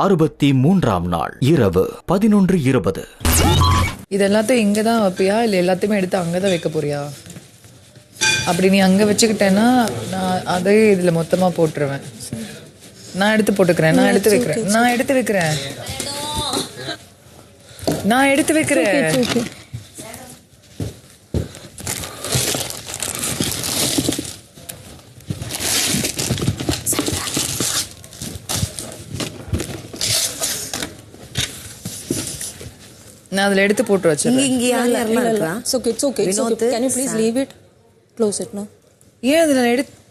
63ஆம் நாள் இரவு 11:20. இது எல்லாத்தையும் இங்கே தான் வைப்பியா இல்லை எல்லாத்தையுமே எடுத்து அங்கே தான் வைக்க போறியா? அப்படி நீ அங்கே வச்சுக்கிட்டேன்னா நான் அதே இதில் மொத்தமாக போட்டுருவேன். நான் எடுத்து போட்டுக்கிறேன். நான் எடுத்து வைக்கிறேன். நான் எடுத்து வைக்கிறேன். நான் எடுத்து வைக்கிறேன். நான் அதில் எடுத்து போட்டு வச்சேன். ஏன் அதில்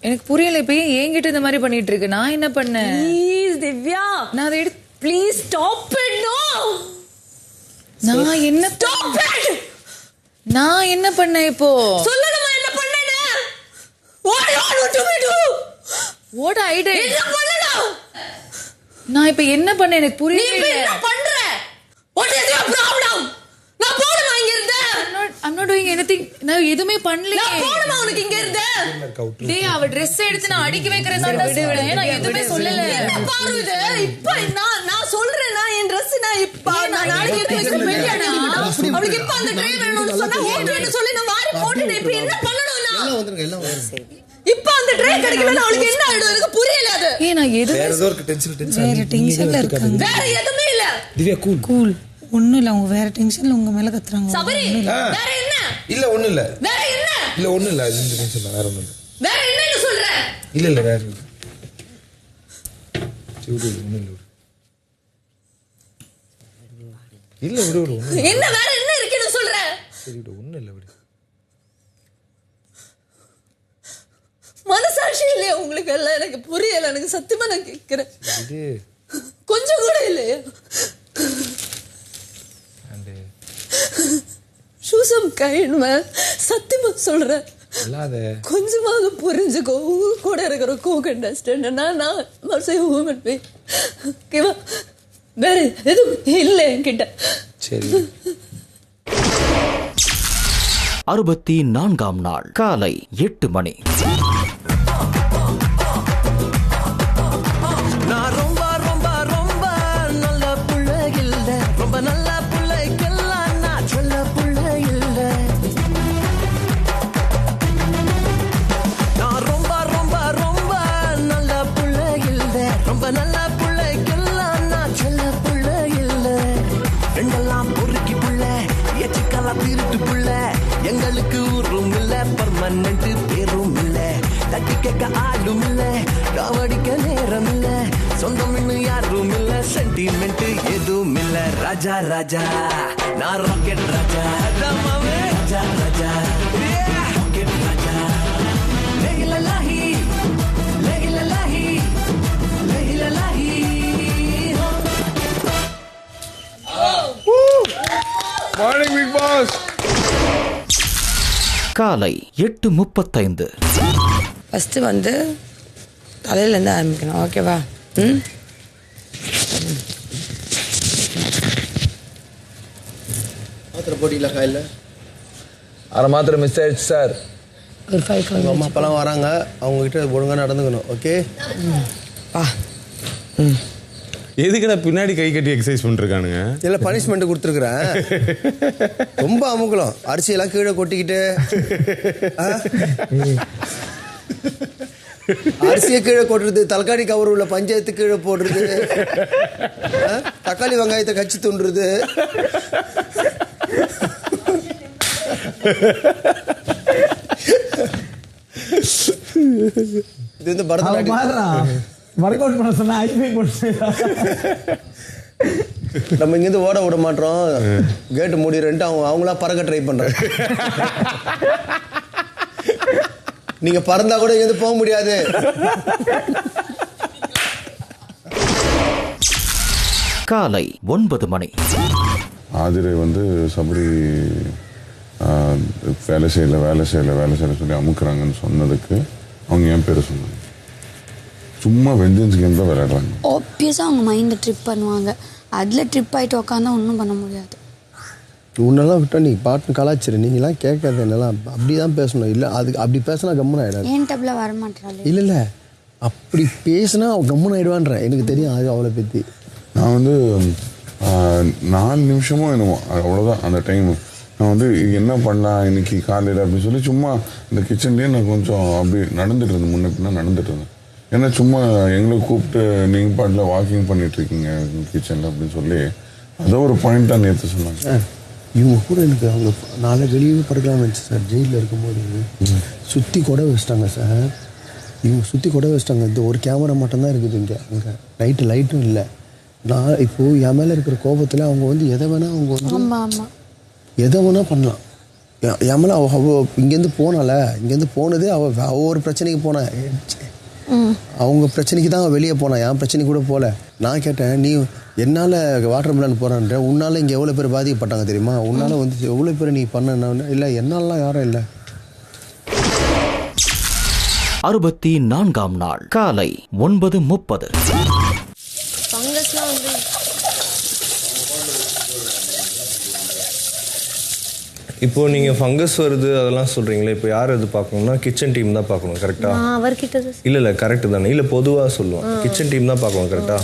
எனக்கு புரியல. இப்போ ஏன் என்கிட்ட இந்த மாதிரி பண்ணிட்டு இருக்கு? நான் என்ன பண்ணேன்? திவ்யா, நான் அதை எடுத்து ப்ளீஸ் ஸ்டாப் இட். நோ, நான் என்ன ஸ்டாப் இட். நான் என்ன பண்ணேன்? இப்போ சொல்லணுமா என்ன பண்ணேன்னு? What you want to me do? What I did? என்ன பண்ணணும்? நான் இப்போ என்ன பண்ணேன்? எனக்கு புரியல. நீ என்ன பண்ற? What is your problem? நான் போணுமா இங்க இருந்து? I'm not doing anything. நான் எதுவுமே பண்ணலையே. நான் போணுமா உனக்கு இங்க இருந்து? டேய், அவ Dress எடுத்து நான் அடிக்க வைக்கிறேன். நான் எதுவுமே சொல்லல. பாரு இது. இப்போ நான் சொல்றேனா என் Dress நான் இப்ப நான் நாளைக்கு எடுத்து வைக்க வேண்டியடா. அவளுக்கு இப்ப அந்த ட்ரே வேணும்னு சொன்னா ஓட்டுன்னு சொல்லி நான் வாரி போட்டுட்டேன். இப்போ என்ன பண்ணணும் நான்? எல்லாம் வந்துருங்க. இப்போ அந்த ட்ரே கிடைக்கலனா அவளுக்கு என்ன ஆயிடும்? எனக்கு புரியல அது. நான் எதுவுமே வேற ஏதோ ஒரு டென்ஷன்ல வேற டென்ஷன்ல இருக்காங்க. வேற எதுவுமே இல்ல. திவ்யா கூல். ஒண்ணும் இல்ல, அவங்க வேற டென்ஷன்ல உங்க மேல கத்துறாங்க. சபரி, வேற என்ன? இல்ல ஒண்ணு இல்ல. வேற என்ன? இல்ல ஒண்ணு இல்ல. இந்த டென்ஷன் வேற ஒண்ணு இல்ல. வேற என்னன்னு சொல்ற? இல்ல வேற இல்ல. சூடு ஒண்ணு இல்ல. இல்ல விடு. என்ன வேற என்ன இருக்குன்னு சொல்ற? சரி விடு, ஒண்ணு இல்ல விடு. மனசாட்சி இல்லையா உங்களுக்கு எல்லாம்? எனக்கு புரியல. எனக்கு சத்தியமா நான் கேக்குறேன். இது கொஞ்சம் கூட இல்லையா? சூசம் கைண்ட்மா, சத்தியமா சொல்றேன். இல்லாத கொஞ்சமாவது புரிஞ்சுக்கோ. உங்க கூட இருக்கிற கோ-கண்டஸ்டன்ட் நான் say woman being. ஓகேவா? வேற எதுவும் இல்லை என்கிட்ட. சரி. 64ஆம் நாள் காலை 8 மணி. எங்களுக்கு ஊரும் இல்ல, பர்மனன்ட் பேரும் இல்ல, தட்டி கேட்க ஆளும் இல்ல, காவடிக்க நேரம் இல்ல, சொந்தம் இன்னும் யாரும் இல்ல, சென்டிமெண்ட் எதுவும் இல்ல. ராஜா ராஜா நான் ராக்கெட் ராஜா, ராஜா ராஜா ராக்கெட் ராஜா. லஹி லஹி லஹி லஹி லஹி. Morning big boss. காலை 8:35. ஃபஸ்ட்டு வந்து தலையிலேருந்து ஆரம்பிக்கணும். ஓகேவா? மாத்திரை போட்டிங்களா காலையில்? அரை மாத்திரை மிஸ் ஆயிடுச்சு சார். ஒரு 5 அம்மா அப்பெல்லாம் வராங்க, அவங்ககிட்ட ஒழுங்காக நடந்துக்கணும். ஓகே பா. எதுக்குடா பின்னாடி கை கட்டி எக்ஸசைஸ் பண்ணிருக்கானுங்க? இல்லை, பனிஷ்மெண்ட் கொடுத்துருக்குறேன். ரொம்ப அமுக்கலாம். அரிசியெல்லாம் கீழே கொட்டிக்கிட்டு அரிசியை கீழே கொட்டுறது, தலக்காணி கவர் உள்ள பஞ்சாயத்து கீழே போடுறது, தக்காளி வெங்காயத்தை கச்சி துண்டுறது. இது வந்து பரதநாட்டியம். ஒர்க் அவுட் பண்ண சொன்னா நம்ம இங்கேருந்து ஓட விட மாட்டோம். கேட்டு மூடிட்டு அவங்களா பறக்க ட்ரை பண்றாங்க. நீங்க பறந்தா கூட இங்கேருந்து போக முடியாது. காலை 9 மணி. ஆதிரை வந்து சபரி வேலை செய்யல சொல்லி அமுக்குறாங்கன்னு சொன்னதுக்கு அவங்க என் பேரை சொன்னாங்க. சும்மா வெஞ்சன்ஸ் கேம் தான் விளையாடுறாங்க. ஆப்வியஸாக அவங்க மைண்டை ட்ரிப் பண்ணுவாங்க. அதில் ட்ரிப் ஆகிட்டு உட்காந்தா ஒன்றும் பண்ண முடியாது. உன்னெல்லாம் விட்டா நீ பாட்டுன்னு கலாச்சிரு. நீங்களாம் கேட்காது என்னெல்லாம் அப்படி தான் பேசணும். இல்லை அதுக்கு அப்படி பேசினா கம்முன்னு ஆகிடாது. ஏன் டப்பில் வரமாட்டாள்? இல்லை அப்படி பேசினா அவள் கம்முன்னு ஆகிடுவான்ற எனக்கு தெரியும். அது அவளை பற்றி நான் வந்து 4 நிமிஷமோ என்னமோ அவ்வளோதான் அந்த டைமு. நான் வந்து என்ன பண்ணலாம் இன்னைக்கு காலையில் அப்படின்னு சொல்லி சும்மா இந்த கிச்சன்லேயே நான் கொஞ்சம் அப்படி நடந்துட்டு இருந்தேன், முன்ன பின்னா நடந்துட்டு இருந்தேன். ஏன்னா சும்மா எங்களை கூப்பிட்டு நீங்கள் பாட்டில் வாக்கிங் பண்ணிட்டு இருக்கீங்க கிச்சனில் அப்படின்னு சொல்லி அதை ஒரு பாயிண்ட்டாக நேற்று சொன்னாங்க. இவங்க கூட எனக்கு அவங்க நாளை வெளியே படுக்கலாம்னு நினச்சி சார். ஜெயிலில் இருக்கும்போது சுற்றி கூட வச்சிட்டாங்க சார். இவங்க சுற்றி கூட வச்சிட்டாங்க. இந்த ஒரு கேமரா மட்டும்தான் இருக்குது இங்கே. அங்கே லைட்டும் இல்லை. நான் இப்போது என் மேலே இருக்கிற கோபத்தில் அவங்க வந்து எதை வேணால் அவங்க வந்து எதை வேணால் பண்ணலாம். என் மேலே அவள் இங்கேருந்து போனதே அவள் ஒரு பிரச்சனைக்கு போனேன். அவங்க பிரச்சனைக்கு தான் வெளியே போனான், என் பிரச்சனைக்கு கூட போகல. நான் கேட்டேன், நீ என்னால் வாட்டர் மிலன் போகிறான்ற, உன்னால் இங்கே எவ்வளோ பேர் பாதிக்கப்பட்டாங்க தெரியுமா, உன்னால் வந்து எவ்வளோ பேர் நீ பண்ண. இல்லை என்னாலலாம் யாரும் இல்லை. 64ஆம் நாள் காலை 9:30. ஃபங்கஸ்லாம் வந்து இப்போ நீங்க ஃபங்கஸ் வருது அதெல்லாம் சொல்றீங்களே, இப்போ யார் அது பார்க்கணும்னா கிச்சன் டீம் தான் பார்க்கணும். கரெக்டா? அவர்கிட்ட இல்ல கரெக்ட் தானே? இல்ல பொதுவா சொல்லுவோம் கிச்சன் டீம் தான் பார்க்கணும். கரெக்டா?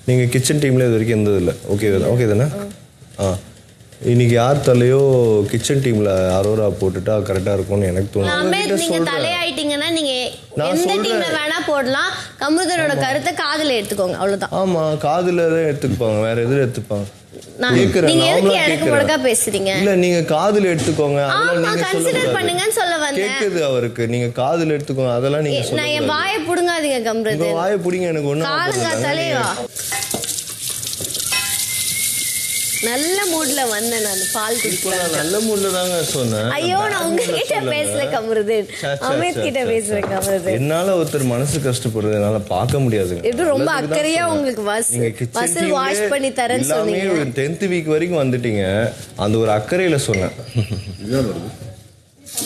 நீங்க கிச்சன் டீம்ல இது வரைக்கும் இருந்தது இல்லை. ஓகே தானே? இன்னைக்கு யார் தலையோ கிச்சன் டீம்ல அரோரா போட்டுட்டா கரெக்டா இருக்கும்னு எனக்கு தோணுது. நீங்க தலையாயிட்டீங்கன்னா நீங்க எந்த டீம்ல வேணா போடலாம். கம்ருதனோட கருத்தை காதுல எடுத்துக்கோங்க, அவ்வளவுதான். ஆமா, காதுல தான் எடுத்துப்பாங்க, வேற எதுல எடுத்துப்பாங்க? பேசுறீங்க இல்ல நீங்க காதுல எடுத்துக்கோங்க, கேக்குது அவருக்கு. நீங்க காதுல எடுத்துக்கோங்க, அதெல்லாம் நீங்க சொல்லுங்க. நான் என் வாயை புடுங்காதீங்க கம்ருதன். வாயை புடிங்க, எனக்கு ஒண்ணு தலைவா. நல்ல மூட்ல வந்தேன் நான், பால் குடிக்கலாம். நல்ல மூட்ல தாங்க சொன்னேன். ஐயோ, நான் உங்ககிட்ட பேசல கம்ருதன், அமித் கிட்ட பேசுறேன் கம்ருதன். என்னால ஒருத்தர் மனசு கஷ்டப்படுறது என்னால பார்க்க முடியாது. இது ரொம்ப அக்கறையா உங்களுக்கு வசல் வாஷ் பண்ணி தரேன்னு சொன்னீங்க. 10th வீக் வரைக்கும் வந்துட்டீங்க, அந்த ஒரு அக்கறையில சொன்னேன்.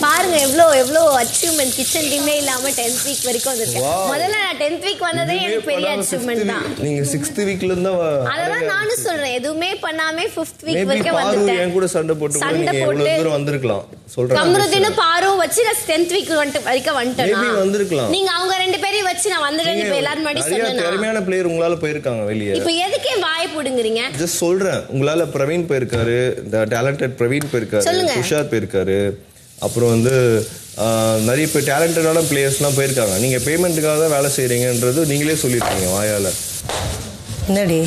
பாருங்க எவ்வளோ அச்சீவ்மெண்ட். கிச்சன் டீமே இல்லாம 10th வீக் வரைக்கும் வந்திருக்கேன். முதல்ல நான் 10th வீக் வந்ததே எனக்கு பெரிய அச்சீவ்மெண்ட் தான். நீங்க 6th வீக்ல இருந்தா அதெல்லாம் நானும் சொல்றேன், எதுவுமே பண்ணாம 5th வீக் வரைக்கும் வந்துட்டேன். என் கூட சண்டை போட்டு இவ்வளவு தூரம் வந்திருக்கலாம் சொல்றேன். கம்ருதீனும் பாரும் வச்சு நான் 10th வீக் வரைக்கும் வந்துட்டேன். வந்திருக்கலாம். நீங்க அவங்க 2 பேரையும் வச்சு நான் வந்துட்டேன். இப்ப எல்லாரும் முன்னாடி சொன்னேன், திறமையான பிளேயர் உங்களால போயிருக்காங்க வெளியே. இப்போ எதுக்கே வாய் புடுங்குறீங்க? ஜஸ்ட் சொல்றேன், உங்களால பிரவீன் போயிருக்காரு, டேலண்டட் பிரவீன் போயிருக்காரு, துஷார் போயிருக்காரு, அப்புறம் வந்து நிறைய பேர் டேலண்டடான பிளேயர்ஸ்லாம் போயிருக்காங்க. நீங்க பேமெண்ட்டுக்காக தான் வேலை செய்றீங்கன்றது நீங்களே சொல்லிருக்கீங்க வாயால. என்னடி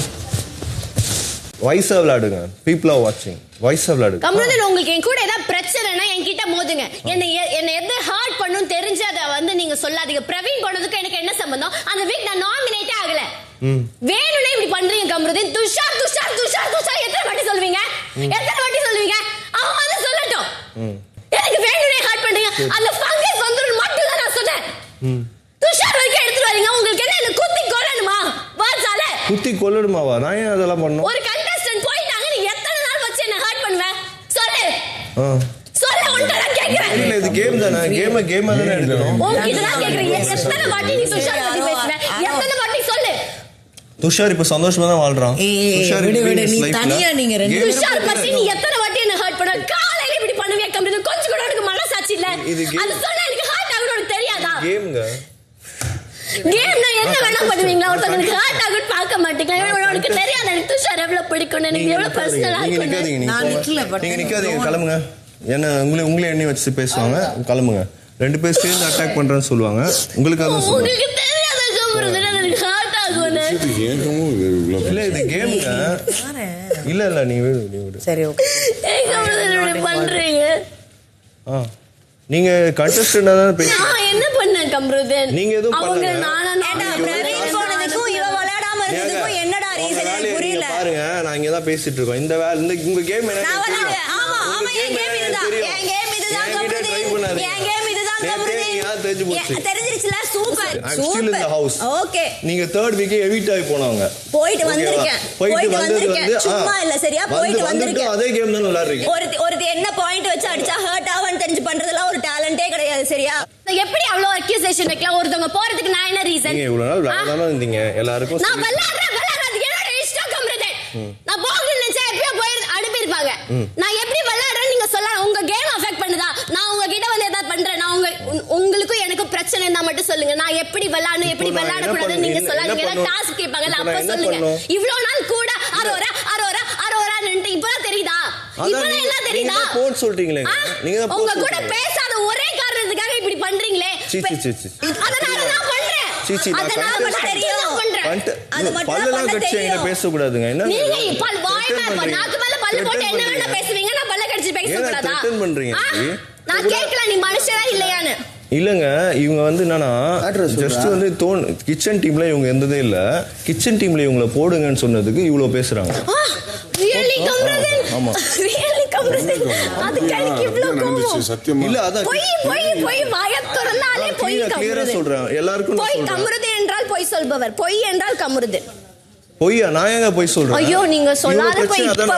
வாய்ஸா விளையாடுங்க, பீப்புள் ஆர் வாட்சிங். வாய்ஸா விளையாடுங்க. கம்ருதன், உங்களுக்கு என் கூட ஏதாவது பிரச்சனைனா என்கிட்ட மோதுங்க. என்ன எது ஹர்ட் பண்ணும் தெரிஞ்சு அதை வந்து நீங்க சொல்லாதீங்க. பிரவீன் போனதுக்கு எனக்கு என்ன சம்பந்தம்? அந்த வீக் நான் நாமினேட்டே ஆகல. வேணும்னே இப்படி பண்றீங்க கம்ருதன். துஷார் எத்தனை வாட்டி சொல்வீங்க? அவன் வந்து சொல்லட்டும். எனக்கு வேணும்னே ஹர்ட் பண்றீங்க. அந்த ஃபங்கஸ் வந்துரும் மட்டும் தான் நான் சொன்னேன். துஷார் வரைக்கும் எடுத்துட்டு வரீங்க. உங்களுக்கு என்ன குத்தி கொல்லணுமா? வாசால குத்தி கொல்லணுமாவா? நான் ஏன் அதெல்லாம் பண்ணணும்? ஒரு கண்டஸ்டன்ட் போயிட்டாங்க, நீ எத்தனை நாள் வச்சு என்ன ஹர்ட் பண்ணுவ? சொல்லு உன்கிட்ட நான் கேக்குறேன். இல்ல இது கேம் தானே, கேமா தானே எடுக்கணும். உன்கிட்ட நான் கேக்குறேன், எத்தனை வாட்டி நீ துஷார் பத்தி பேசுற? எத்தனை வாட்டி சொல்லு. துஷார் இப்ப சந்தோஷமா தான் வாழ்றான். துஷார் நீ தனியா நீங்க ரெண்டு துஷார் பத்தி நீ எத்தனை வாட்டி என்ன ஹர்ட் பண்ண? காலையில இப்படி பண்ணுவியா கம்ருதன்? கொஞ்சம் கூட உனக்கு மனசாட்சி இல்ல? அது சொன்னா எனக்கு ஹர்ட் ஆகும்னு உனக்கு தெரியாதா? கேம்ங்க. கேம்னா என்ன வேணா பண்ணுவீங்களா? ஒருத்தங்களுக்கு ஹர்ட் ஆகும்னு பார்க்க மாட்டீங்களா? உனக்கு தெரியாதா எனக்கு துஷார் எவ்வளவு பிடிக்கும்? எனக்கு எவ்வளவு பர்சனலா இருக்கும். நீங்க நிக்காதீங்க, கிளம்புங்க. என்ன உங்களே எண்ணி வச்சு பேசுவாங்க, கிளம்புங்க. 2 பேர் சேர்ந்து அட்டாக் பண்றேன்னு சொல்லுவாங்க. உங்களுக்காக தான் சொல்றேன். உங்களுக்கு தெரியாதா கம்ருதன் எனக்கு ஹர்ட் ஆகும்னு? இல்ல இது கேம்ங்க. இல்ல நீ விடு. சரி ஓகே. கம்ருதன் இப்படி பண்றீங்க. நீங்க கண்டஸ்டன்டா தான் பேசுறீங்க. நான் என்ன பண்ணேன் கம்ருதன்? நீங்க எதுவும் அவங்க பண்ணல. பிரவீன் போனதுக்கும் இவ விளையாடாம இருந்ததுக்கும் என்னடா ரீசன் புரியல. பாருங்க, நான் இங்க தான் பேசிட்டு இருக்கோம். இந்த உங்க கேம் என்ன? ஆமா என் கேம் இதுதான். என் கேம் இதுதான் கம்ருதன். என் கேம் இதுதான் கம்ருதன். தெரிஞ்சிருச்சுல? சூப்பர். ஓகே. நீங்க 3rd வீக் எவிட் ஆகி போனவங்க. போயிட்டு வந்திருக்கேன். சும்மா இல்ல சரியா? போயிட்டு வந்திருக்கேன். அதே கேம் தான் விளையாடுறீங்க. ஒரு என்ன பாயிண்ட் வச்சு அடிச்சா ஹர்ட் ஆவன்னு தெரிஞ்சு பண்றதெல்லாம் ஒரு டேலண்டே கிடையாது சரியா? எப்படி அவ்வளவு அக்யூசேஷன் வைக்கலாம் ஒருத்தவங்க போறதுக்கு? நான் என்ன ரீசன்? நீங்க இவ்வளவு நாள் விளையாடாம இருந்தீங்க. எல்லாருக்கும் நான் விளையாடுறது என்னோட இஷ்டம் கம்ருதன். நான் போகணும்னு நினைச்சா எப்படியோ போய் அனுப்பியிருப்பாங்க. நான் எப்படி விளையாடுறேன்னு நீங்க சொல்லலாம். உங்க கேம் அஃபெக்ட் பண்ணுதா? நான் உங்ககிட்ட வந்து ஏதாவது பண்றேன், நான் உங்களுக்கும் எனக்கு பிரச்சனை இருந்தா மட்டும் சொல்லுங்க. நான் எப்படி விளையாடணும் எப்படி விளையாடக்கூடாதுன்னு நீங்க சொல்லாதீங்க. டாஸ்க் கேட்பாங்கல்ல, அப்ப சொல்லுங்க. இவ்வளவு நாள் கூட அரோரா அரோரா அரோரான்னு இப்பதான் தெரியுதா? இப்பதான் எல்லாம் தெரியுதா? போன் சொல்றீங்களே நீங்க தான் உங்க கூட பேசாத ஒரே காரணத்துக்காக இப்படி பண்றீங்களே. அதனால நான் பண்றேன். அதனால மட்டும் தெரியும் பண்றேன். பல்லெல்லாம் கடிச்சு என்கிட்ட பேச கூடாதுங்க. என்ன நீங்க பல் வாய் மேல நாக்கு மேல பல்லு போட்டு என்ன வேணா பேசுவீங்க, நான் பல்ல கடிச்சு பேச கூடாதா? த்ரெட்டன் பண்றீங்க. நான் கேட்கல நீ மனுஷனா இல்லையான்னு. இல்லங்க இவங்க வந்து என்னன்னா ஜஸ்ட் வந்து கிச்சன் டீம்ல இவங்க இருந்ததே இல்ல, கிச்சன் டீம்ல இவங்களை போடுங்கன்னு சொன்னதுக்கு இவ்வளவு பேசுறாங்க. ரியலி கம்ரதன். ஆமா ரியலி கம்ரதன். அது கைக்கு இவ்வளவு கோவம். சத்தியமா இல்ல அதான் போய் வாயை திறந்தாலே போய் கிளியரா சொல்றேன் எல்லாருக்கும். போய் கம்ரதன் என்றால் போய் சொல்பவர், பொய் என்றால் கம்ரதன். பொய்யா? நான் எங்க போய் சொல்றேன்? ஐயோ நீங்க சொல்லாத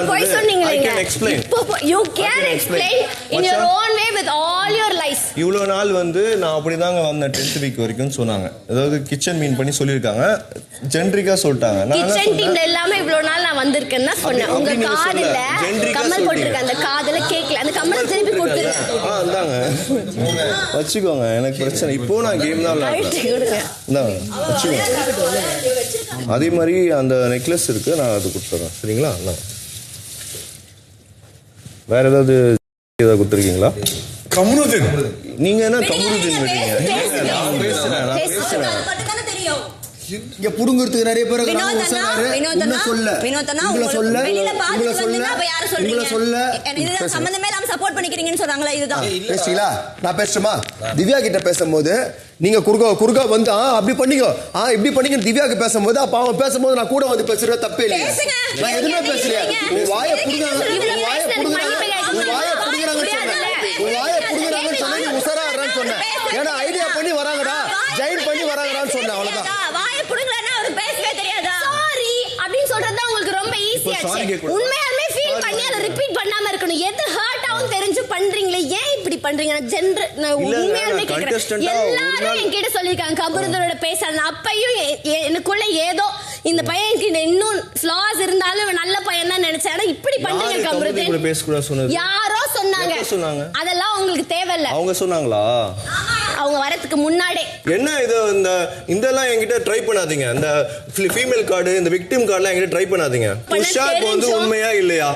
போய் சொன்னீங்களே. You can explain in your own way with all your lies. இவ்வளவு நாள் வந்து நான் அப்படிதாங்க வந்தேன் 10th வீக் வரைக்கும் சொன்னாங்க. அதாவது கிச்சன் மீன் பண்ணி சொல்லிருக்காங்க, ஜென்ரிக்கா சொல்லிட்டாங்க. நான் கிச்சன் டீம்ல எல்லாமே இவ்வளவு நாள் நான் வந்திருக்கேன்னு சொன்னேன். உங்க காதுல கம்மல் போட்டுருக்க, அந்த காதுல கேக்கல, அந்த கம்மல் திருப்பி போட்டுருங்க. அந்தாங்க வச்சுக்கோங்க, எனக்கு பிரச்சனை. இப்போ நான் கேம் தான் விளையாடுறேன். அதே மாதிரி அந்த நெக்லஸ் இருக்கு, நான் அது கொடுத்துறேன் சரிங்களா? வேற ஏதாவது கொடுத்துருக்கீங்களா? கம்ருதீன் நீங்க என்ன கம்ருதீன் விட்டீங்க? நான் பேசுறேன் இங்க புடுங்குறதுக்கு நிறைய பேர் சம்பந்தமே இல்லாம சப்போர்ட் பண்ணிக்கிறீங்கன்னு சொல்றாங்களா? இதுதான் பேசுறீங்களா? நான் பேசுமா? திவ்யா கிட்ட பேசும்போது நீங்க குறுக்கா வந்து அப்படி பண்ணிக்கோ இப்படி பண்ணிக்க திவ்யாக்கு பேசும்போது அப்ப அவன் பேசும்போது நான் கூட வந்து பேசுறது தப்பே இல்லை. நான் எதுவுமே பேசுறேன். வாயை புடுங்குறாங்கன்னு சொன்னா நீ உசராடுறான்னு சொன்னேன். ஏன்னா ஐடியா பண்ணி வராங்கடா, ஜாயின் பண்ணி வராங்கடான்னு சொன்னேன். அவ்வளவுதான். வாயை புடுங்கலன்னா அவர் பேசவே தெரியாதா? சாரி அப்படின்னு சொல்றது உங்களுக்கு ரொம்ப ஈஸியாச்சு. உண்மையாலுமே ஃபீல் பண்ணி அதை ரிப்பீட் பண்ணாம இருக்கணும். எது ஹர்ட் ஆகும் தெரிஞ்சு பண்றீங்களே, ஏன் இப்படி பண்றீங்க? உண்மையாலுமே கேக்குறேன். எல்லாரும் என்கிட்ட சொல்லிருக்காங்க கபருதரோட பேசாத. அப்பையும் எனக்குள்ள ஏதோ இந்த பையனுக்கு இன்னும் ஃபிளாஸ் இருந்தாலும் நல்ல பையன் தான் நினைச்சேன். ஆனா இப்படி பண்றீங்க கபருதன். யாரோ சொன்னாங்க, அதெல்லாம் உங்களுக்கு தேவையில்ல. அவங்க சொன்னாங்களா? அவங்க வரதுக்கு முன்னாடி என்ன இது இதெல்லாம் என்கிட்ட ட்ரை பண்ணாதீங்க. இந்த ஃபீமேல் கார்டு, இந்த விக்டிம் கார்டுலாம் என்கிட்ட ட்ரை பண்ணாதீங்க. துஷார் வந்து உண்மையா இல்லையா?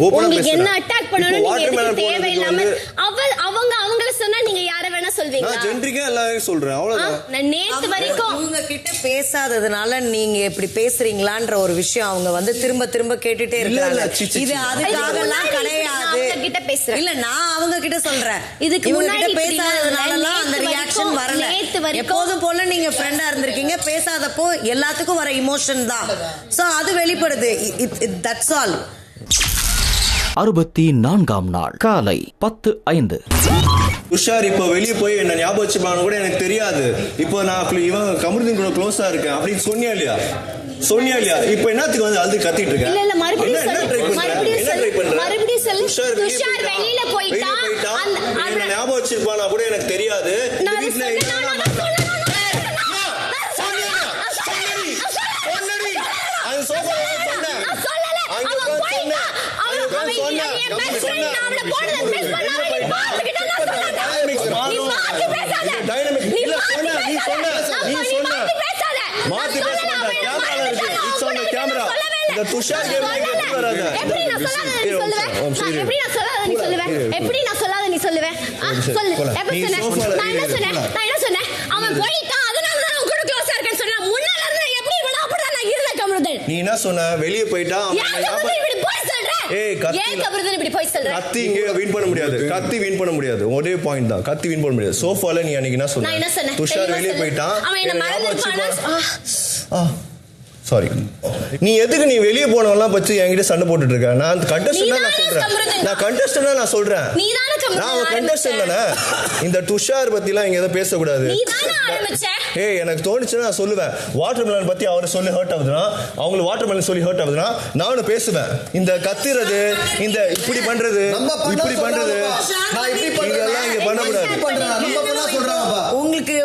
உங்களுக்கு என்ன அட்டாக் பண்ணனும் நீங்க எதுக்கு தேவையில்லாம அவங்கள சொன்னா நீங்க யார வேணா சொல்வீங்களா? நான் ஜென்ரிக்கா எல்லாரும் சொல்றேன் அவ்வளவுதான். நான் நேத்து வரைக்கும் அவங்க கிட்ட பேசாததுனால நீங்க இப்படி பேசுறீங்களான்ற ஒரு விஷயம் அவங்க வந்து திரும்ப கேட்டுட்டே இருக்காங்க. இது அதுக்காகலாம் கிடையாது. அவங்க கிட்ட பேசுறேன். இல்ல நான் அவங்க கிட்ட சொல்றேன். இதுக்கு முன்னாடி பேசாததுனால அந்த ரியாக்ஷன் வரல. எப்போதும் போல நீங்க ஃப்ரெண்டா இருந்திருக்கீங்க, பேசாதப்போ எல்லாத்துக்கும் வர இமோஷன் தான். சோ அது வெளிப்படுது. That's all. 64ஆம் நாள் காலை 10:05. துஷார் இப்போ வெளியே போய் என்ன ஞாபகம் வச்சுப்பான்னு கூட எனக்கு தெரியாது. இப்போ நான் இவன் கமருதீன் கூட க்ளோஸா இருக்கேன் அப்படின்னு சொன்னியா இல்லையா? இப்போ என்னத்துக்கு வந்து அது கத்திட்டு இருக்கேன்? இல்ல மறுபடியும் சொல்லு. துஷார் வெளியில போயிட்டா என்ன ஞாபகம் வச்சிருப்பானா கூட எனக்கு தெரியாது. நீ என்ன சொன்ன? வெளியே போயிட்டா கத்தி இங்க வின் பண்ண முடியாது. கத்தி வின் பண்ண முடியாது. ஒரே பாயிண்ட் தான், கத்தி வின் பண்ண முடியாது. சோஃபால நீ அன்னைக்கு என்ன சொன்ன? துஷார் வெளியே போயிட்டான். சாரி, நீ எதுக்கு நீ வெளியே போனவெல்லாம் பத்தி என்கிட்ட சண்டை போட்டுட்டு இருக்க? நான் கண்டஸ்டன்ட் நான் சொல்றேன். நான் சொல்றேன். நான் கண்டஸ்டன்ட் தானே. இந்த துஷார் பத்தி எல்லாம் இங்க எதை பேசக்கூடாது. எனக்கு தோணுச்சுன்னா நான் சொல்லுவேன். வாட்டர் மெலன் பத்தி அவரை சொல்லி ஹர்ட் ஆகுதுன்னா, அவங்களுக்கு வாட்டர் மெலன் சொல்லி ஹர்ட் ஆகுதுன்னா நானும் பேசுவேன். இந்த கத்துறது, இந்த இப்படி பண்றது, இதெல்லாம் இங்க பண்ணக்கூடாது. உங்களுக்கு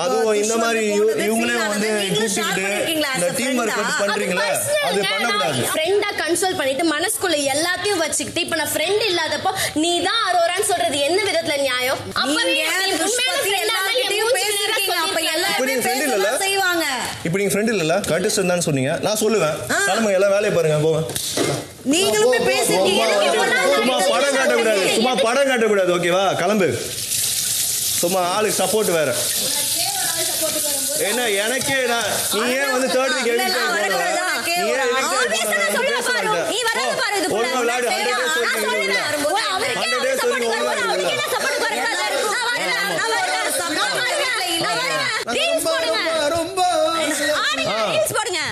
அதுவும் இந்த மாதிரி இவங்களே வந்து கூப்பிட்டு இந்த டீம் டைமர் கட் பண்றீங்களா? அது பண்ணக்கூடாது. ஃப்ரெண்டா கன்சோல் பண்ணிட்டு மனசுக்குள்ள எல்லாத்தையும் வச்சுக்கிட்டு இப்ப நான் ஃப்ரெண்ட் இல்லாதப்போ நீ தான் அரோரான்னு சொல்றது என்ன விதத்துல நியாயம்? செய்வாங்க. இப்ப நீங்க ஃப்ரெண்ட் இல்லல, கண்டஸ்டன்ட் தான் சொன்னீங்க. நான் சொல்லுவேன் கிளம்புங்க, எல்லாம் வேலையை பாருங்க போங்க. நீங்களும் பேசிருக்கீங்க. சும்மா படம் காட்டக்கூடாது, சும்மா படம் காட்டக்கூடாது. ஓகேவா? கிளம்பு. சும்மா ஆளுக்கு சப்போர்ட் வேற என்ன? எனக்கே நீ ஏன் வந்து தேர்ட் வீக் எடிட் பண்ணி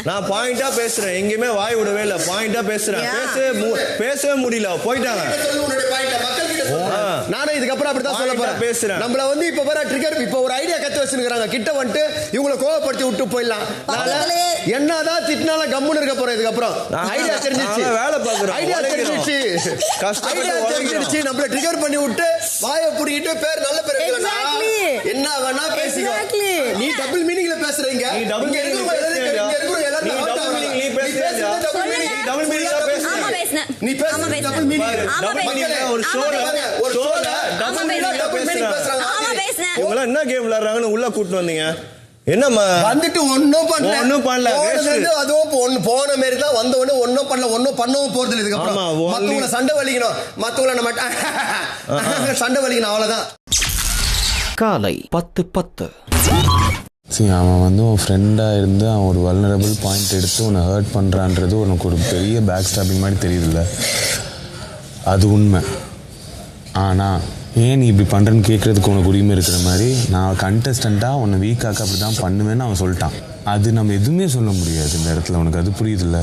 நான் பாயிண்டா பேசுறேன், எங்கேயுமே வாய் விடவே இல்லை, பாயிண்டா பேசுறேன். பேசவே முடியல, போயிட்டாங்க. நானே இதுக்கப்புறம் அப்படிதான் சொல்ல போறேன். பேசுறேன் நம்மள வந்து இப்ப வர ட்ரிகர், இப்ப ஒரு ஐடியா கத்து வச்சிருக்காங்க, கிட்ட வந்துட்டு இவங்களை கோவப்படுத்தி விட்டு போயிடலாம். என்னதான் திட்டினாலும் கம்முன்னு இருக்க போறேன். இதுக்கப்புறம் ஐடியா தெரிஞ்சிச்சு, வேலை பாக்குறேன், ஐடியா தெரிஞ்சிச்சு, ஐடியா தெரிஞ்சிச்சு. நம்மள ட்ரிகர் பண்ணி விட்டு வாயை புடிக்கிட்டு பேர் நல்ல பேர் என்ன வேணா பேசிக்கோ. நீ டபுள் மீனிங்ல பேசுறீங்க. நீ டபுள் மீனிங்ல என்ன கேம் விளையாடுறாங்கன்னு உள்ள கூட்டு வந்தீங்க. என்னம்மா வந்துட்டு ஒன்னும் பண்ணல. அதுவும் போன மாதிரி தான் வந்த உடனே ஒன்னும் பண்ணல, ஒன்னும் பண்ணவும் போறது. இதுக்கப்புறம் மத்தவங்களை சண்டை வலிக்கணும், மத்தவங்களை நம்ம சண்டை வலிக்கணும், அவ்வளவுதான். காலை 10:10. அவன் வந்து உன் ஃப்ரெண்டாக இருந்து அவன் ஒரு வல்னரபிள் பாயிண்ட் எடுத்து உன்னை ஹர்ட் பண்ணுறான்றது உனக்கு ஒரு பெரிய பேக் ஸ்டாப்பிங் மாதிரி தெரியுதுல்ல, அது உண்மை. ஆனால் ஏன் நீ இப்படி பண்ணுறேன்னு கேட்குறதுக்கு உனக்கு உரிமை இருக்கிற மாதிரி நான் கண்டஸ்டண்ட்டாக உன்னை வீக்காக்க அப்படி தான் பண்ணுவேன்னு அவன் சொல்லிட்டான். அது நம்ம எதுவுமே சொல்ல முடியாது இந்த இடத்துல. உனக்கு அது புரியுதுல்ல?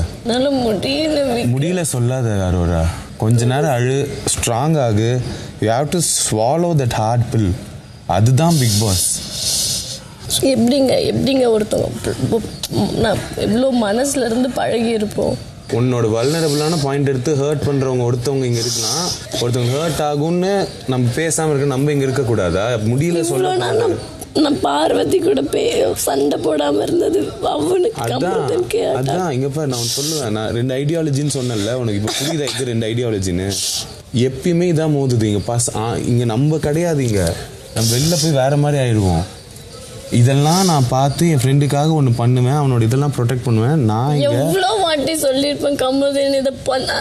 முடியல சொல்லாத அரோரா. கொஞ்ச நேரம் அழு, ஸ்ட்ராங் ஆகு. You have to swallow that hard pill. அதுதான் பிக் பாஸ். எப்படிங்க ஒருத்தவங்க நான் எவ்வளோ மனசுல இருந்து பழகி இருப்போம். உன்னோட வல்னரபிளான பாயிண்ட் எடுத்து ஹர்ட் பண்ணுறவங்க ஒருத்தவங்க இங்கே இருக்கலாம், ஒருத்தவங்க ஹர்ட் ஆகும்னு நம்ம பேசாமல் இருக்க நம்ம இங்கே இருக்கக்கூடாதா? முடியல சொல்ல. நான் பார்வதி கூட சண்டை போடாமல் இருந்தது அவனுக்கு. அதான் இங்கே பாரு, நான் சொல்லுவேன், நான் 2 ஐடியாலஜின்னு சொன்னேன்ல, உனக்கு இப்போ புரியுதா இது 2 ஐடியாலஜின்னு? எப்பயுமே இதான் மோதுது இங்கே இங்கே நம்ம கிடையாது. இங்கே நம்ம வெளில போய் வேற மாதிரி ஆயிடுவோம். இதெல்லாம் நான் பார்த்து என் ஃப்ரெண்டுக்காக ஒன்று பண்ணுவேன், அவனோட இதெல்லாம் ப்ரொடெக்ட் பண்ணுவேன். நான் எவ்வளோ வாட்டி சொல்லியிருப்பேன் கமருதீன் இதை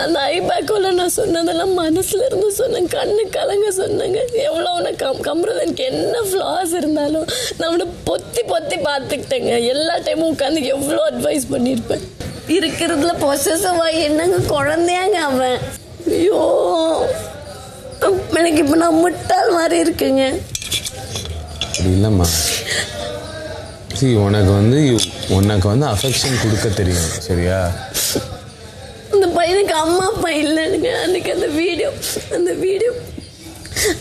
அந்த ஐபேக்கோல நான் சொன்னதெல்லாம் மனசுல இருந்து சொன்னேன், கண்ணு கலங்க சொன்னேங்க. எவ்வளோ உனக்கு கமருதீனுக்கு என்ன ஃப்ளாஸ் இருந்தாலும் நான் அவனை பொத்தி பார்த்துக்கிட்டேங்க. எல்லா டைமும் உட்காந்து எவ்வளோ அட்வைஸ் பண்ணியிருப்பேன். இருக்கிறதுல பொசசிவா என்னங்க குழந்தையாங்க அவன். ஐயோ எனக்கு இப்போ நான் முட்டாள் மாதிரி இருக்குங்க. இல்லைம்மா, உனக்கு வந்து அஃபெக்ஷன் கொடுக்க தெரியும், சரியா? அந்த பையனுக்கு அம்மா அப்பா இல்லைங்க. அன்னைக்கு அந்த வீடியோ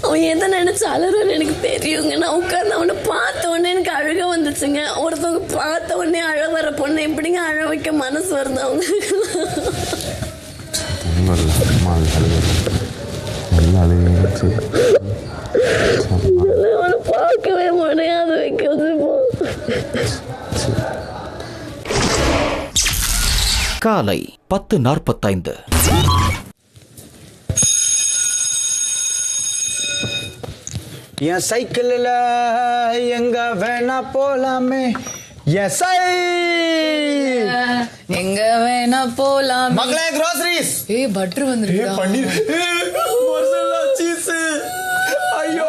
அவன் எதை நினைச்சு அழுறன்னு எனக்கு தெரியுங்க. நான் உட்காந்து அவனை பார்த்த உடனே எனக்கு அழுக வந்துச்சுங்க. ஒருத்தவங்க பார்த்த உடனே அழ வர பொண்ணு எப்படிங்க அழ வைக்க மனசு வருது அவங்க? அவனை பார்க்கவே முடியாது வைக்கிறது. காலை 10:45. என் சைக்கிளில் எங்க வேணா போலாமே, எங்க வேணா போலாம். மகளே கிராசரிஸ். பட்டர் வந்துருக்கு. பன்னீர், மொசரல்லா சீஸ். ஐயோ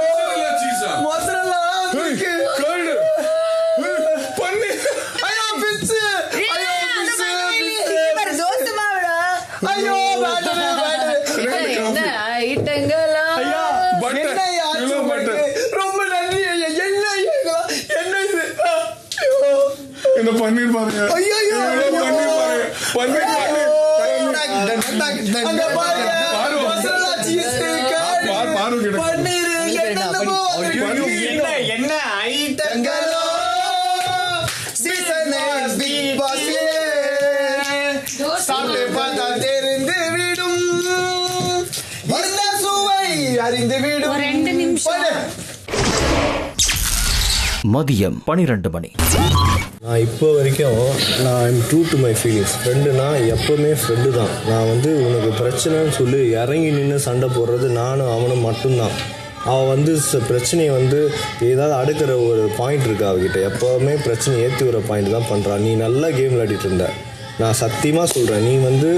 மொசரல்லா இருக்கு. கர்டு பன்னீர். ஐயோ பிட்ஸ். ஐயோ பிட்ஸ். தோசை மாவுடா. ஐயோ பட்டர். என்ன ஐட்டங்களா? ஐயா பட்டர். Kilo butter. ரொம்ப நன்றி ஐயா. என்ன இது? இந்த பன்னீர் பாருங்க. ஐயோ பன்னீர் பாருங்க. பன்னீர் அங்க பாருங்க. மசாலா சீஸ் பன்னீர் என்ன ஐட்டங்களோ சீசன் பிக் பாஸ் சாப்பிட்டு பார்த்தா தெரிந்து விடும், இந்த சுவை அறிந்து விடும். 2 நிமிஷம். மதியம் 12 மணி. நான் இப்போ வரைக்கும் I'm true to my feelings. ஃப்ரெண்டுனா எப்போவுமே ஃப்ரெண்டு தான். நான் வந்து உனக்கு பிரச்சனைன்னு சொல்லி இறங்கி நின்று சண்டை போடுறது நானும் அவனும் மட்டும்தான். அவள் வந்து பிரச்சனையை வந்து ஏதாவது அடுக்கிற ஒரு பாயிண்ட் இருக்கு அவகிட்ட. எப்போவுமே பிரச்சனை ஏற்றி வர பாயிண்ட் தான் பண்ணுறான். நீ நல்லா கேம் விளையாடிட்டு இருந்த. நான் சத்தியமாக சொல்கிறேன், நீ வந்து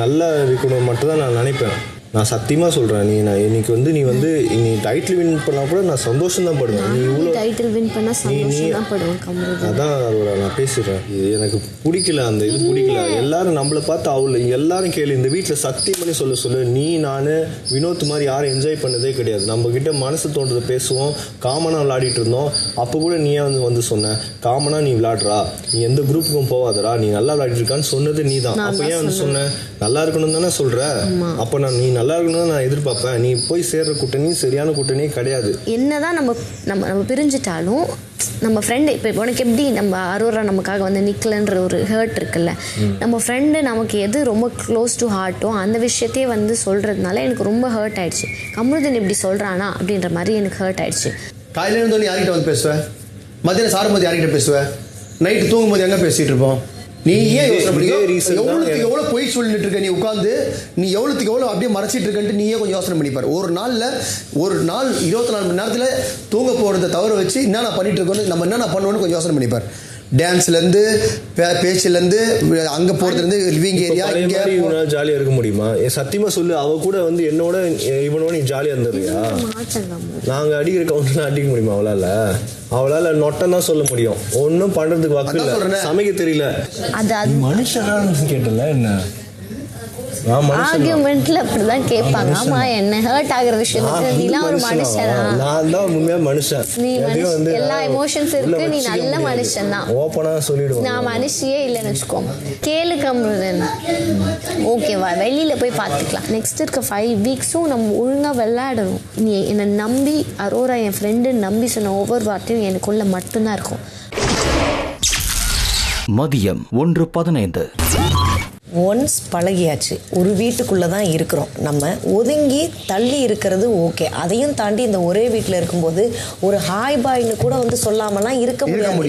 நல்லா இருக்கணும் மட்டும்தான் நான் நினைப்பேன். நான் சத்தியமாக சொல்கிறேன், நீ டைட்டில் வின் பண்ணால் கூட நான் சந்தோஷம் தான் படுவேன். நீ இவ்வளோ டைட்டில் வின் பண்ணால் சந்தோஷம் தான் படுவேன். அதான் அதோட நான் பேசுகிறேன். எனக்கு பிடிக்கல, அந்த இது பிடிக்கல. எல்லாரும் நம்மளை பார்த்து அவளை எல்லாரும் கேளு. இந்த வீட்டில் சத்தியம் பண்ணி சொல்லு நீ நான் வினோத் மாதிரி யாரும் என்ஜாய் பண்ணதே கிடையாது. நம்மக்கிட்ட மனசு தோன்றதை பேசுவோம். காமனாக விளையாடிட்டு இருந்தோம். அப்போ கூட நீயே வந்து சொன்ன காமனாக நீ விளையாடுறா, நீ எந்த குரூப்புக்கும் போகாதரா, நீ நல்லா விளையாடிட்டு இருக்கான்னு சொன்னது நீ தான். அப்போ ஏன் வந்து சொன்ன நல்லா இருக்கணும் தானே சொல்கிற. அப்போ நீ நல்லா இருக்கணும்னு நான் எதிர்பார்ப்பேன். நீ போய் சேர்ற கூட்டணி சரியான கூட்டணியே கிடையாது. என்னதான் நம்ம பிரிஞ்சிட்டாலும் நம்ம ஃப்ரெண்டு இப்போ உனக்கு எப்படி நம்ம அரோரா நமக்காக வந்து நிக்கலன்ற ஒரு ஹர்ட் இருக்குல்ல, நம்ம ஃப்ரெண்டு நமக்கு எது ரொம்ப க்ளோஸ் டு ஹார்ட்டோ அந்த விஷயத்தையே வந்து சொல்கிறதுனால எனக்கு ரொம்ப ஹர்ட் ஆயிடுச்சு. கமருதீன் இப்படி சொல்கிறானா அப்படின்ற மாதிரி எனக்கு ஹர்ட் ஆயிடுச்சு. காலையில் இருந்தோன்னு யார்கிட்ட வந்து பேசுவேன், மத்தியானம் சாப்பிடும்போது யார்கிட்ட பேசுவேன், நைட்டு தூங்கும்போது எங்கே பேசிகிட்டு இருப்போம். நீ ஏன் எவ்வளோத்துக்கு எவ்வளோ பொய் சொல்லிட்டு இருக்க, நீ உட்காந்து நீ எவ்வளோத்துக்கு எவ்வளோ அப்படியே மறைச்சிட்டு இருக்கன்ட்டு நீயே கொஞ்சம் யோசனை பண்ணிப்பார். ஒரு நாள் 24 மணி நேரத்தில் தூங்க போகிறத தவிர வச்சு என்னென்ன பண்ணிட்டு இருக்கோன்னு நம்ம என்னென்ன பண்ணுவோன்னு கொஞ்சம் யோசனை பண்ணிப்பார். டான்ஸ்லேருந்து பேச்சுலேருந்து அங்கே போகிறதுலேருந்து லிவிங் ஏரியா இங்கே ஜாலியாக இருக்க முடியுமா? சத்தியமாக சொல்லு, அவ கூட வந்து என்னோட இவனோட நீ ஜாலியாக இருந்ததுயா? நாங்கள் அடிக்கிற கவுண்ட்லாம் அடிக்க முடியுமா அவளால் நொட்டம் தான் சொல்ல முடியும். ஒன்றும் பண்ணுறதுக்கு வக்கு இல்லை, சமைக்க தெரியல. அது மனுஷனான்னு கேட்டல என்ன ஆர்கியூமெண்ட்ல அப்படிதான் கேட்பாங்க. ஆமா என்ன ஹர்ட் ஆகுற விஷயத்துக்கு நீலாம் ஒரு மனுஷனா? நான் தான் உண்மையா மனுஷன். நீ வந்து எல்லா எமோஷன்ஸ் இருக்கு, நீ நல்ல மனுஷன் தான். ஓப்பனா சொல்லிடுவேன். நான் மனுஷியே இல்லைன்னு வச்சுக்கோ. கேளு கமருதீன், ஓகேவா? வெளியில போய் பார்த்துக்கலாம். நெக்ஸ்ட் இருக்க 5 வீக்ஸும் நம்ம ஒழுங்கா விளையாடணும். நீ என்னை நம்பி அரோரா என் ஃப்ரெண்டு நம்பி சொன்ன ஒவ்வொரு வார்த்தையும் எனக்குள்ள மட்டும்தான் இருக்கும். மதியம் 1:15. ஒன்ஸ் பழகியாச்சு, ஒரு வீட்டுக்குள்ளே தான் இருக்கிறோம். நம்ம ஒதுங்கி தள்ளி இருக்கிறது ஓகே. அதையும் தாண்டி இந்த ஒரே வீட்டில் இருக்கும்போது ஒரு ஹாய் பாய்னு கூட வந்து சொல்லாமலாம் இருக்க முடியாது.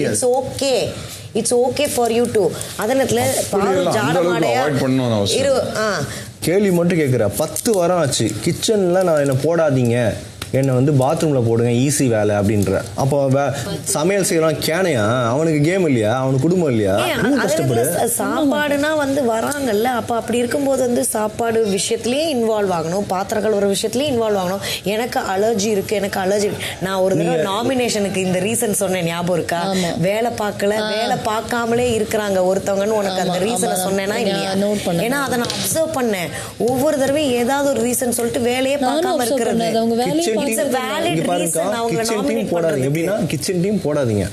It's okay for you to. அதே நேரத்தில் ஜாடமாடையா கேள்வி மட்டும் கேட்குற. 10 வாரம் ஆச்சு கிச்சனில் நான் என்ன போடாதீங்க, என்னை வந்து பாத்ரூமில் போடுங்க, ஈஸி வேலை அப்படின்ற. அப்போ சமையல் செய்யலாம் கேனையா? அவனுக்கு கேம் இல்லையா? அவனுக்கு குடும்பம் இல்லையா? கஷ்டப்படு. சாப்பாடுனா வந்து வராங்கல்ல, அப்போ அப்படி இருக்கும்போது வந்து சாப்பாடு விஷயத்துலேயும் இன்வால்வ் ஆகணும், பாத்திரங்கள் ஒரு விஷயத்துலையும் இன்வால்வ் ஆகணும். எனக்கு அலர்ஜி இருக்குது, எனக்கு அலர்ஜி. நான் ஒரு தடவை நாமினேஷனுக்கு இந்த ரீசன் சொன்னேன், ஞாபகம் இருக்கா? வேலை பார்க்கல, வேலை பார்க்காமலே இருக்கிறாங்க ஒருத்தவங்கன்னு உனக்கு அந்த ரீசனை சொன்னேன்னா இல்லையா? ஏன்னா அதை நான் அப்சர்வ் பண்ணேன். ஒவ்வொரு தடவையும் ஏதாவது ஒரு ரீசன் சொல்லிட்டு வேலையே பார்க்காம இருக்கிறது. கிச்சன் டீம் போடாதீங்க.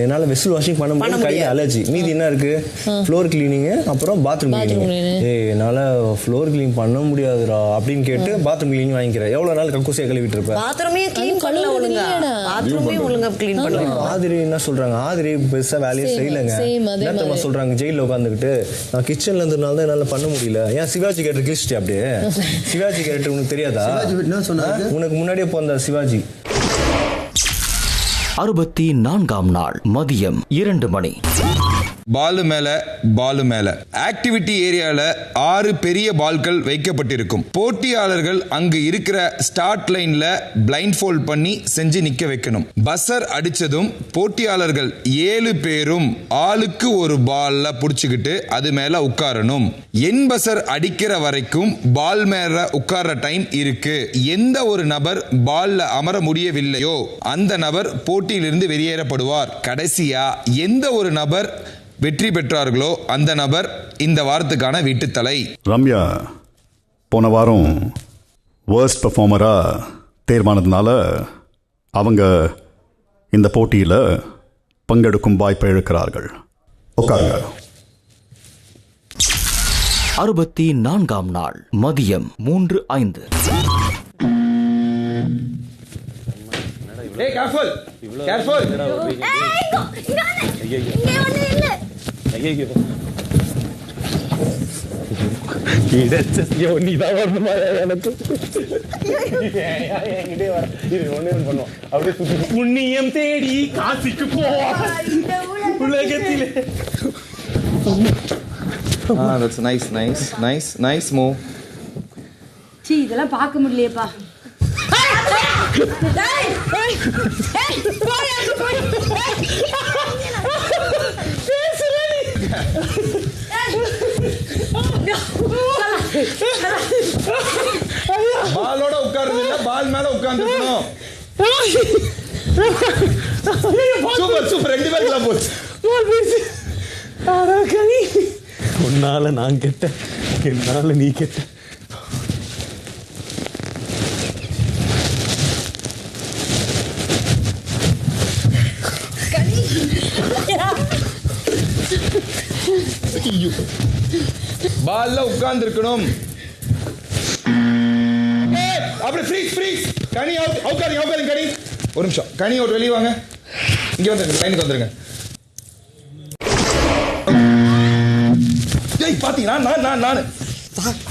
என்னால வெசல் வாஷிங் பண்ண முடியாது, கையில அலர்ஜி. மீதி என்ன இருக்கு? ஃப்ளோர் கிளீனிங், அப்புறம் பாத்ரூம் கிளீனிங். என்னால ஃப்ளோர் கிளீன் பண்ண முடியாதுடா அப்படின்னு கேட்டு பாத்ரூம் கிளீனிங் வாங்கிக்கிறேன். எவ்வளவு நாள் கக்கூசியா கழுவிட்டு இருப்பேன்? பாத்ரூமே கிளீன் பண்ணல ஒழுங்கா, பாத்ரூமே ஒழுங்கா கிளீன் பண்ணல. ஆதிரி என்ன சொல்றாங்க? ஆதிரி பெருசா வேலையே செய்யலங்க. என்னத்தமா சொல்றாங்க? ஜெயில உட்காந்துக்கிட்டு நான் கிச்சன்ல இருந்ததுனால தான் என்னால பண்ண முடியல. ஏன் சிவாஜி கேரக்டர் கிழிச்சிட்டு அப்படியே? சிவாஜி கேரக்டர் உனக்கு தெரியாதா? உனக்கு முன்னாடியே போந்த சிவாஜி. 64ஆம் நாள் மதியம் 2 மணி. பாலு மேல ஆக்டிவிட்டி ஏரியால 6 பெரிய பால்கள் வைக்கப்பட்டிருக்கும். போட்டியாளர்கள் அங்கு இருக்கிற ஸ்டார்ட் லைன்ல பிளைண்ட் ஃபோல்ட் பண்ணி செஞ்சு நிக்க வைக்கணும். பஸ்ஸர் அடிச்சதும் போட்டியாளர்கள் 7 பேரும் ஆளுக்கு ஒரு பால்ல புடிச்சுக்கிட்டு அது மேல உட்காரணும். என் பஸ்ஸர் அடிக்கிற வரைக்கும் பால் மேல உட்கார்ற டைம் இருக்கு. எந்த ஒரு நபர் பால்ல அமர முடியவில்லையோ அந்த நபர் போட்டியிலிருந்து வெளியேறப்படுவார். கடைசியா எந்த ஒரு நபர் வெற்றி பெற்றார்களோ அந்த நபர் இந்த வாரத்துக்கான வீட்டுத்தலை. ரம்யா போன வாரம் வேர்ஸ்ட் பெர்ஃபார்மரா தேர்வானதுனால அவங்க இந்த போட்டியில் பங்கெடுக்கும் வாய்ப்பை இழக்கிறார்கள். உட்காருங்க. 64ஆம் நாள் மதியம் 3:05. Hey, careful! Careful! நீ தான் வரணுமா எனக்கு என்கிட்டே வர இது ஒண்ணு பண்ணுவோம் அப்படியே சுத்தி புண்ணியம் தேடி காசிக்கு போவோம் உலகத்திலே. That's nice move. சீ இதெல்லாம் பார்க்க முடியலையேப்பா. பாலோட உட்கார்றது இல்ல, பால் மேல உட்கார்ந்துக்கணும். சூப்பர் ரெண்டு பேருக்குலாம் போச்சு. உன்னால நான் கெட்ட, என்னால நீ கெட்ட. பால்ல உட்கார்ந்து இருக்கணும். அப்படி ஃப்ரீஸ் கனி அவுக்காதீங்க கனி. ஒரு நிமிஷம் கனி ஒரு வெளியே வாங்க. இங்க வந்துருங்க, லைனுக்கு வந்துருங்க. ஏய் பாத்தீங்களா, நான்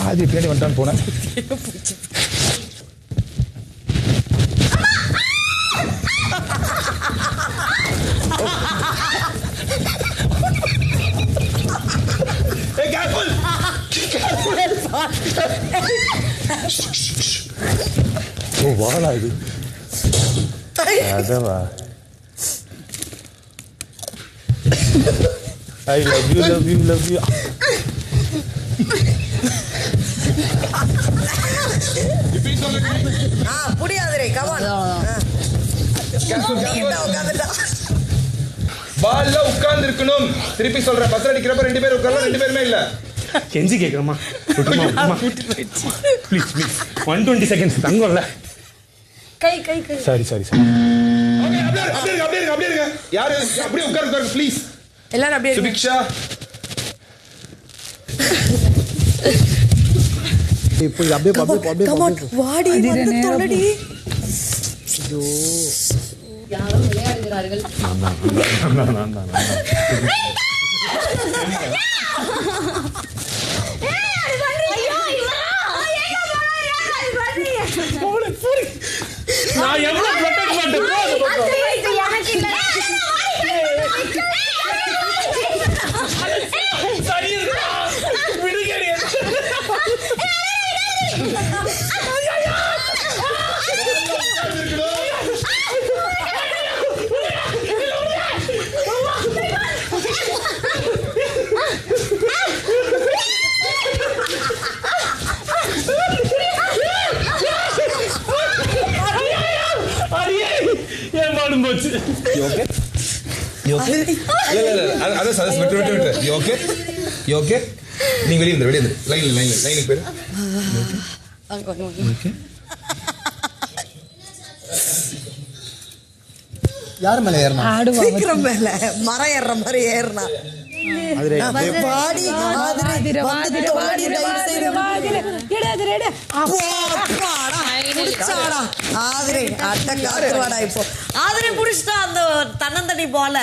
ஆதி பின்னாடி வந்துட்டான்னு போனேன். வாடா இது அதவா. I love you. புடியாதே கமான். பால்ல உட்கார்ந்து இருக்கணும். திருப்பி சொல்றேன், பஸ் அடிக்கிறப்ப ரெண்டு பேர் உட்காரலாம், ரெண்டு பேருமே இல்ல. கெஞ்சி கேக்குறமா ப்ளீஸ் 120 செகண்ட்ஸ் தங்கம்ல. கை சரி அப்படியே இருங்க. யாரு அப்படியே உட்காருங்க ப்ளீஸ். எல்லாரும் அப்படியே சுபிக்ஷா இப்போ அப்படியே வாடி வந்து தொலைடி. ஐயோ யாரும் விளையாடுகிறார்கள். நான் எவ்வளவு ப்ரொடெக்ட் போச்சு. நீங்க வெளியே இருந்து லைனுக்கு பேரு. யார் மேல ஏறனா? விக்ரம் மேல மரம் ஏறுற மாதிரி ஏறனா. தன்னந்தண்ணி போல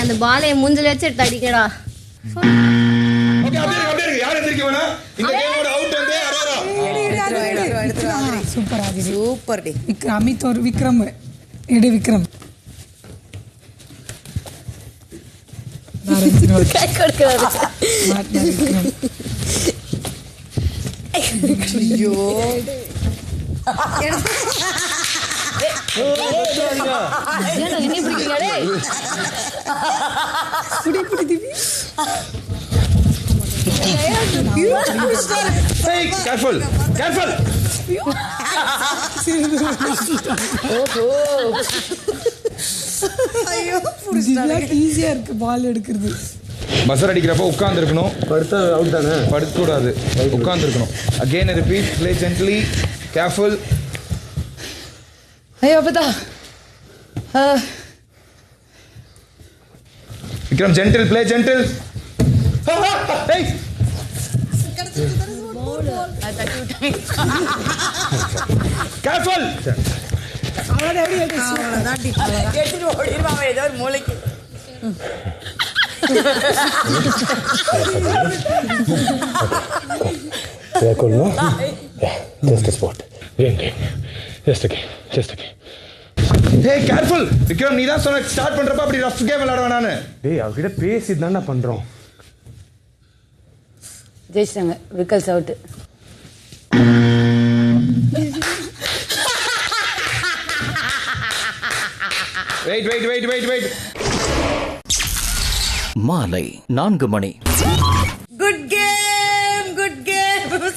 அந்த பாலை மூஞ்சில வச்சு எடுத்து அடிக்கடா. Super D. அமித் ஒரு விக்ரம் எடு விக்ரம். கை கொடுக்கிறாரு. ஐயோ ஈஸியா இருக்கு பால் எடுக்கிறது. பஸ்ஸர் அடிக்கிறப்ப உட்கார்ந்து இருக்கணும். படுத்தா அவுட் தானே, படுக்க கூடாது, உட்கார்ந்து இருக்கணும். Again repeat, play gently, careful. ஐயோ அப்பதா Vikram gentle, play gentle. Careful. ஏதோ ஒரு மூளைக்கு Hey, careful! விக்ரம், நீ தான் சொன்ன ஸ்டார்ட் பண்றப்ப அப்படி ரஃப் கேம் விளையாட வேணான்னு. டேய் அவகிட்ட பேசி தானே பண்றோம். ஜெயிச்சிட்டாங்க. விக்கல்ஸ் அவுட். வெயிட். மாலை 4 மணி. குட் கேம்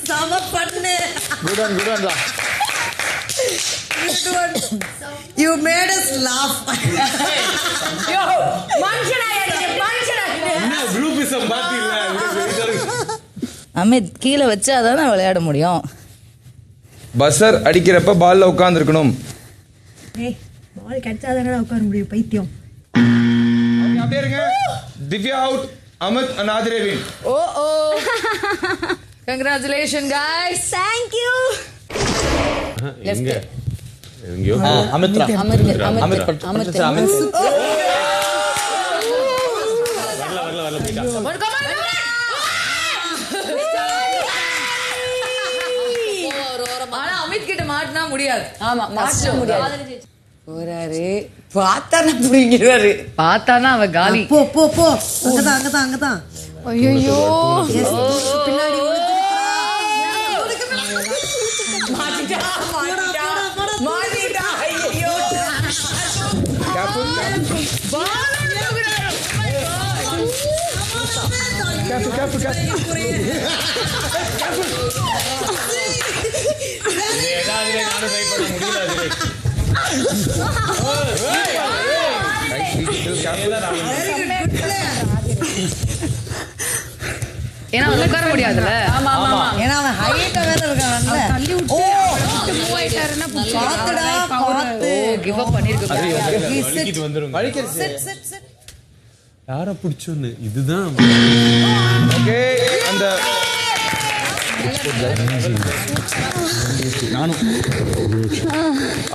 சம பண்ணு. Good one. You made us laugh. Yo, மனுஷனா என்ன குரூப்பிசம் பாத்தீங்களா? அமித் கீழே வச்சாதானே விளையாட முடியும். பஸ்ஸர் அடிக்கிறப்ப பால்ல உட்கார்ந்து இருக்கணும். ஏய் பால் கட்சாதானடா உட்கார முடியும் பைத்தியம். அப்படியே இருங்க. Divya out, Amit and Aadhire win. Congratulations guys. Thank you. எங்கயோ அமித்ரா. அமித் கிட்ட மாட்டினா முடியாது. ஆமா மாட்ட முடியாது. போறாரு பார்த்தானா புடிங்கிடுவாரு. பார்த்தானா அவ காலி. போ அங்கதான். ஐயோ பின்னாடி மாட்டிட்டா. ஐயோ ஏன்னா உட்கார முடியாதுல்ல. ஏன்னா அவன் ஹைட்டா வேற இருக்கான்ல. கிவ் அப் பண்ணிருக்க. யாரை பிடிச்சோன்னு இதுதான். ஓகே, அந்த நானும்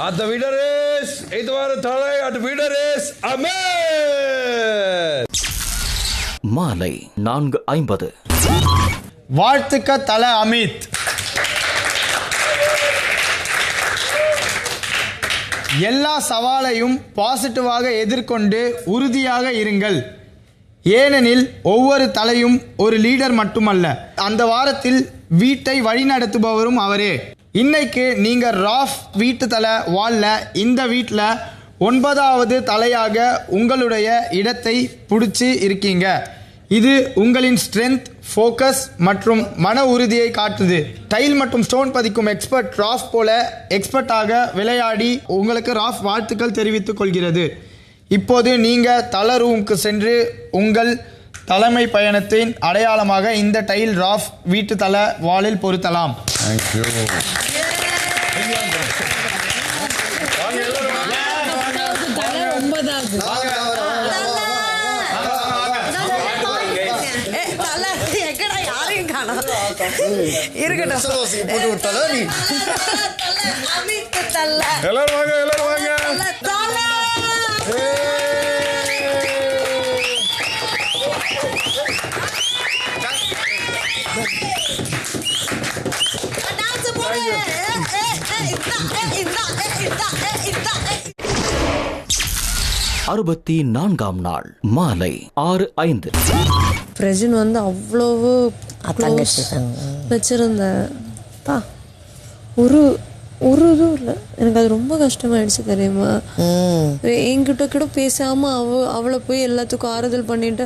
at the winner is இதுவார தலை at winner is அமித். மாலை 4:50. வாழ்த்துக்க தல அமித். எல்லா சவாலையும் பாசிட்டிவாக எதிர்கொண்டு உறுதியாக இருங்கள். ஏனெனில் ஒவ்வொரு தலையும் ஒரு லீடர் மட்டுமல்ல, அந்த வாரத்தில் வீட்டை வழிநடத்துபவரும் அவரே. இன்னைக்கு நீங்க ராஃப் வீட்டு தலை வால்ல இந்த வீட்டில் 9வது தலையாக உங்களுடைய இடத்தை பிடிச்சி இருக்கீங்க. இது உங்களின் ஸ்ட்ரென்த், ஃபோக்கஸ் மற்றும் மன உறுதியை காட்டுது. டைல் மற்றும் ஸ்டோன் பதிக்கும் எக்ஸ்பர்ட் ராஃப் போல எக்ஸ்பர்ட்டாக விளையாடி உங்களுக்கு ராஃப் வாழ்த்துக்கள் தெரிவித்துக் கொள்கிறது. இப்போது நீங்க தல ரூமுக்கு சென்று உங்கள் தலைமை பயணத்தின் அடையாளமாக இந்த டைல் ராஃப் வீட்டு தல வாலில் பொருத்தலாம். எல்லாரும் வாங்க. அறுபத்தி 4ஆம் நாள் மாலை 6:05. பிரஜன் வந்து அவ்வளவு வச்சிருந்தப்பா ஒரு இதுவும் இல்லை. எனக்கு அது ரொம்ப கஷ்டமாயிடுச்சு தெரியுமா. என்கிட்ட கூட பேசாம அவளை போய் எல்லாத்துக்கும் ஆறுதல் பண்ணிட்டு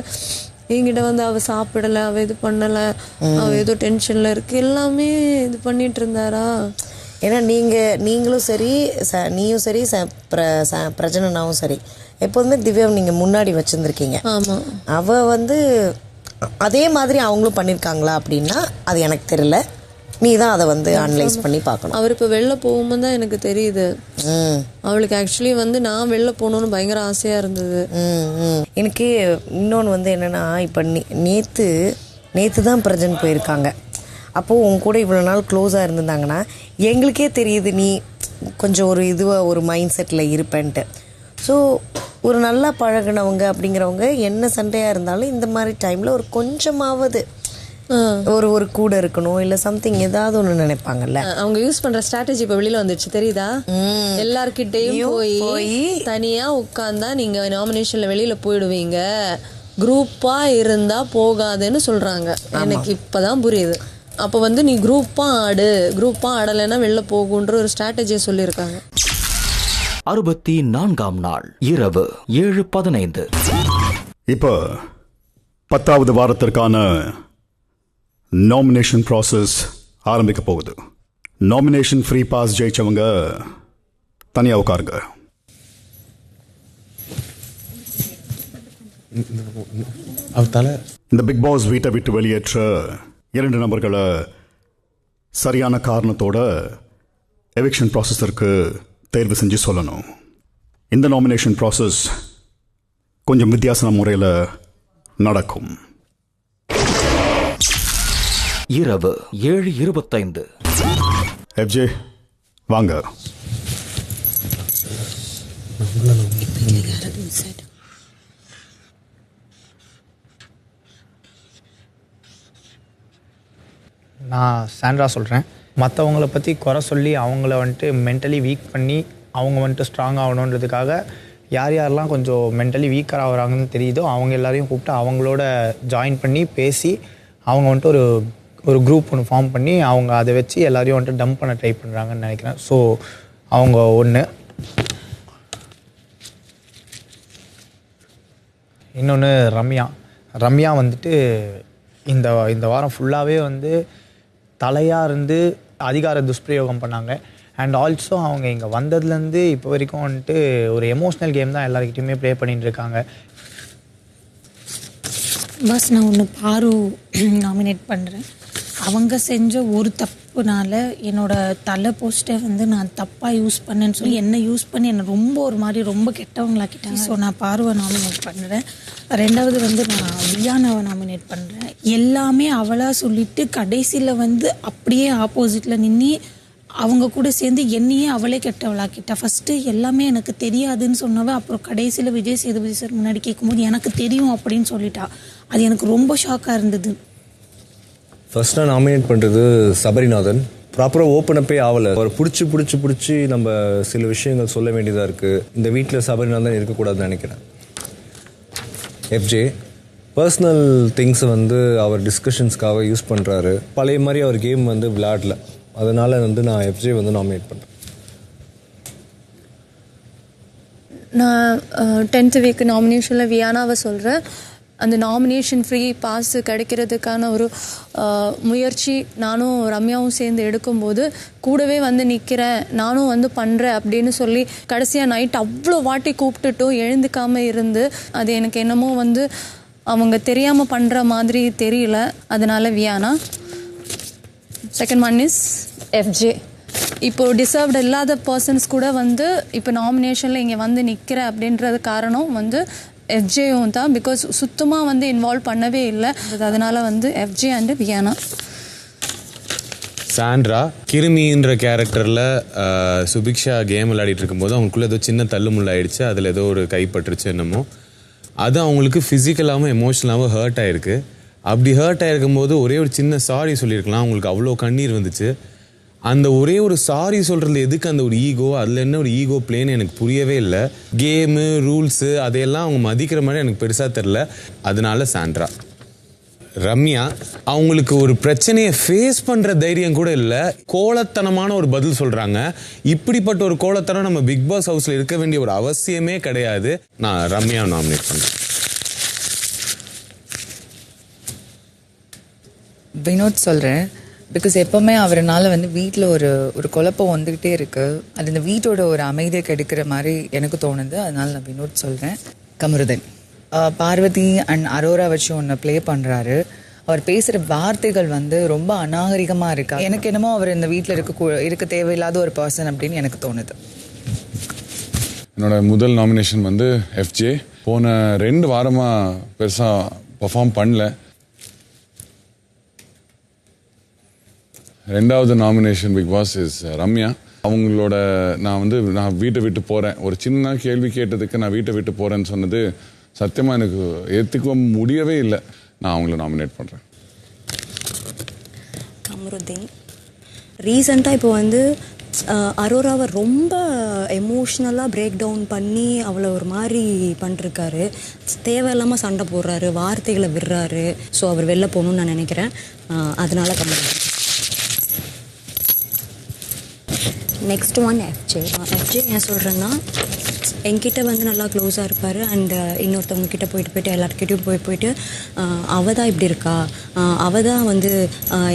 என்கிட்ட வந்து அவ சாப்பிடல, அவ இது பண்ணல, அவ ஏதோ டென்ஷன்ல இருக்கு, எல்லாமே இது பண்ணிட்டு இருந்தாரா. ஏன்னா நீங்களும் சரி நீயும் சரி பிரஜனனாவும் சரி எப்போதுமே திவ்யா நீங்க முன்னாடி வச்சிருந்துருக்கீங்க. ஆமா, அவ வந்து அதே மாதிரி அவங்களும் பண்ணியிருக்காங்களா அப்படின்னா அது எனக்கு தெரியல. நீ தான் அதை வந்து அனலைஸ் பண்ணி பார்க்கணும். அவர் இப்போ வெளில போகும்போது தான் எனக்கு தெரியுது. அவளுக்கு ஆக்சுவலி வந்து நான் வெளில போகணுன்னு பயங்கர ஆசையாக இருந்தது. எனக்கு இன்னொன்று வந்து என்னென்னா, இப்போ நேற்று தான் பிரஜன் போயிருக்காங்க. அப்போது உன் கூட இவ்வளோ நாள் க்ளோஸாக இருந்திருந்தாங்கன்னா எங்களுக்கே தெரியுது நீ கொஞ்சம் ஒரு மைண்ட் செட்டில் இருப்பேன்ட்டு. ஸோ ஒரு நல்லா பழகினவங்க அப்படிங்கிறவங்க என்ன சண்டையாக இருந்தாலும் இந்த மாதிரி டைமில் ஒரு கொஞ்சமாவது ஒரு கூட இருக்கணும் இல்லை சம்திங் ஏதாவது ஒன்று நினைப்பாங்கல்ல. அவங்க யூஸ் பண்ணுற ஸ்ட்ராட்டஜி இப்போ வெளியில் வந்துடுச்சு தெரியுதா? எல்லார்கிட்டையும் போய் தனியாக உட்காந்தா நீங்கள் நாமினேஷனில் வெளியில் போயிடுவீங்க, குரூப்பாக இருந்தால் போகாதுன்னு சொல்கிறாங்க. எனக்கு இப்போ தான் புரியுது. அப்போ வந்து நீ குரூப்பாக ஆடலைன்னா வெளில போகுன்ற ஒரு ஸ்ட்ராட்டஜியை சொல்லியிருக்காங்க. 64ஆம் நாள் இரவு 7:15. இப்போ 10வது வாரத்திற்கான நாமினேஷன் ப்ராசஸ் ஆரம்பிக்க போகுது. நாமினேஷன் ஃப்ரீ பாஸ் ஜெயிச்சவங்க தனியாக உட்காருங்க. இந்த பிக் பாஸ் வீட்டை விட்டு வெளியேற்ற 2 நபர்களை சரியான காரணத்தோட எவிக்ஷன் ப்ராசஸருக்கு தேர்வு செஞ்சு சொல்லணும். இந்த நாமினேஷன் ப்ராசஸ் கொஞ்சம் வித்தியாசமான முறையில் நடக்கும். இரவு 7:25. FJ வாங்க. நான் சாண்ட்ரா சொல்கிறேன். மற்றவங்கள பற்றி குறை சொல்லி அவங்கள வந்துட்டு மென்டலி வீக் பண்ணி அவங்க வந்துட்டு ஸ்ட்ராங் ஆகணுன்றதுக்காக யார் யாரெல்லாம் கொஞ்சம் மென்டலி வீக்கர் ஆகுறாங்கன்னு தெரியுதோ அவங்க எல்லாரையும் கூப்பிட்டு அவங்களோட ஜாயின் பண்ணி பேசி அவங்க வந்துட்டு ஒரு குரூப் ஒன்று ஃபார்ம் பண்ணி அவங்க அதை வச்சு எல்லாரையும் வந்துட்டு டம்ப் பண்ண ட்ரை பண்ணுறாங்கன்னு நினைக்கிறேன். ஸோ அவங்க ஒன்று. இன்னொன்று ரம்யா வந்துட்டு இந்த வாரம் ஃபுல்லாகவே வந்து தலையாக இருந்து அதிகார துஷ்பிரயோகம் பண்ணாங்க. அண்ட் ஆல்சோ அவங்க இங்கே வந்ததுலேருந்து இப்போ வரைக்கும் வந்துட்டு ஒரு எமோஷ்னல் கேம் தான் எல்லாருக்கிட்டையுமே ப்ளே பண்ணிட்டு இருக்காங்க. பஸ் நான் ஒன்று பாரு நாமினேட் பண்ணுறேன். அவங்க செஞ்ச ஒரு தப்புனால என்னோடய தலை போஸ்ட்டை வந்து நான் தப்பாக யூஸ் பண்ணேன்னு சொல்லி என்னை யூஸ் பண்ணி என்னை ரொம்ப கெட்டவங்களாக்கிட்டாங்க. ஸோ நான் பாருவை நாமினேட் பண்ணுறேன். 2வது வந்து நான் வியானாவை நாமினேட் பண்ணுறேன். எல்லாமே அவளாக சொல்லிவிட்டு கடைசியில் வந்து அப்படியே ஆப்போசிட்டில் நின்று அவங்க கூட சேர்ந்து என்னையே அவளே கெட்டவளாக்கிட்டா. ஃபஸ்ட்டு எல்லாமே எனக்கு தெரியாதுன்னு சொன்னவ அப்புறம் கடைசியில் விஜய் சேதுபதி சார் முன்னாடி கேட்கும்போது எனக்கு தெரியும் அப்படின்னு சொல்லிட்டா. அது எனக்கு ரொம்ப ஷாக்காக இருந்தது. ஃபர்ஸ்ட் நான் நாமினேட் பண்ணுறது சபரிநாதன். ப்ராப்பராக ஓப்பன் அப்பே ஆகலை. அவர் பிடிச்சி நம்ம சில விஷயங்கள் சொல்ல வேண்டியதாக இருக்குது. இந்த வீட்டில் சபரிநாதன் இருக்கக்கூடாதுன்னு நினைக்கிறேன். FJ பர்சனல் திங்ஸை வந்து அவர் டிஸ்கஷன்ஸ்க்காக யூஸ் பண்ணுறாரு. பழைய மாதிரி அவர் கேம் வந்து விளையாடல. அதனால் வந்து நான் FJ வந்து நாமினேட் பண்ணுறேன். நான் 10th வீக் நாமினேஷனில் வியானாவை சொல்கிறேன். அந்த நாமினேஷன் ஃப்ரீ பாஸ் கிடைக்கிறதுக்கான ஒரு முயற்சி நானும் ரம்யாவும் சேர்ந்து எடுக்கும்போது கூடவே வந்து நிற்கிறேன், நானும் வந்து பண்ணுறேன் அப்படின்னு சொல்லி கடைசியாக நைட் அவ்வளோ வாட்டி கூப்பிட்டுட்டும் எழுந்துக்காமல் இருந்து அது எனக்கு என்னமோ வந்து அவங்க தெரியாமல் பண்ணுற மாதிரி தெரியல. அதனால் வியானா. Second one is FJ. இப்போது டிசர்வ்டு இல்லாத பர்சன்ஸ் கூட வந்து இப்போ நாமினேஷனில் இங்கே வந்து நிற்கிறேன் அப்படின்றது காரணம் வந்து FJயும் தான். பிகாஸ் சுத்தமாக வந்து இன்வால்வ் பண்ணவே இல்லை. அதனால் வந்து FJ அண்ட் வியானா. சாண்ட்ரா கிருமின்ற கேரக்டரில் சுபிக்ஷா கேம் விளையாடிட்டு இருக்கும்போது அவங்களுக்குள்ள ஏதோ சின்ன தள்ளுமுள்ள ஆயிடுச்சு. அதில் ஏதோ ஒரு கைப்பற்றுச்சு என்னமோ. அது அவங்களுக்கு ஃபிசிக்கலாகவும் எமோஷனலாகவும் ஹர்ட் ஆகிருக்கு. அப்படி ஹர்ட் ஆகிருக்கும் போது ஒரே ஒரு சின்ன சாரி சொல்லியிருக்கலாம். அவங்களுக்கு அவ்வளோ கண்ணீர் வந்துச்சு. அந்த ஒரே ஒரு சாரி சொல்கிறது எதுக்கு அந்த ஒரு ஈகோ, அதில் என்ன ஒரு ஈகோ பிளேன்னு எனக்கு புரியவே இல்லை. கேமு ரூல்ஸு அதையெல்லாம் அவங்க மதிக்கிற மாதிரி எனக்கு பெருசாக தெரில. அதனால சாண்ட்ரா. ரம்யா அவங்களுக்கு ஒரு பிரச்சனையை ஃபேஸ் பண்ணுற தைரியம் கூட இல்லை. கோலத்தனமான ஒரு பதில் சொல்கிறாங்க. இப்படிப்பட்ட ஒரு கோலத்தனம் நம்ம பிக் பாஸ் ஹவுஸில் இருக்க வேண்டிய ஒரு அவசியமே கிடையாது. நான் ரம்யா நாமினேட் பண்ணுறேன். வினோத் சொல்கிறேன். பிகாஸ் எப்போவுமே அவரால் வந்து வீட்டில் ஒரு குழப்பம் வந்துக்கிட்டே இருக்குது. அது இந்த வீட்டோட ஒரு அமைதியை கெடுக்கிற மாதிரி எனக்கு தோணுது. அதனால் நான் வினோத் சொல்கிறேன். கமருதன் பார்வதி அண்ட் அரோரா வச்சு ஒன்று ப்ளே பண்ணுறாரு. அவர் பேசுகிற வார்த்தைகள் வந்து ரொம்ப அநாகரிகமாக இருக்கா. எனக்கு என்னமோ அவர் இந்த வீட்டில் இருக்க தேவையில்லாத ஒரு பர்சன் அப்படின்னு எனக்கு தோணுது. என்னோட முதல் நாமினேஷன் வந்து FJ. போன 2 வாரமாக பெருசாக பர்ஃபார்ம் பண்ணல. 2வது nomination Bigg Boss is Ramya. அவங்களோட நான் வீட்டை விட்டு போகிறேன், ஒரு சின்ன கேள்வி கேட்டதுக்கு நான் வீட்டை விட்டு போகிறேன்னு சொன்னது சத்தியமாக எனக்கு ஏற்றுக்க முடியவே இல்லை. நான் அவங்கள நாமினேட் பண்ணுறேன். கமருதீன் ரீசெண்டாக இப்போ அரோராவை ரொம்ப எமோஷ்னலாக பிரேக் டவுன் பண்ணி அவளை ஒரு மாதிரி பண்ணிருக்காரு. தேவையில்லாமல் சண்டை போடுறாரு, வார்த்தைகளை விடுறாரு. ஸோ அவர் வெளில போகணுன்னு நான் நினைக்கிறேன். அதனால கமருதீன். Next one FJ. ஏன் சொல்கிறேன்னா, என்கிட்ட நல்லா க்ளோஸாக இருப்பார். அண்ட் இன்னொருத்தவங்க கிட்ட போயிட்டு எல்லாருக்கிட்டையும் போயிட்டு அவள் தான் இப்படி இருக்கா, அவள் தான்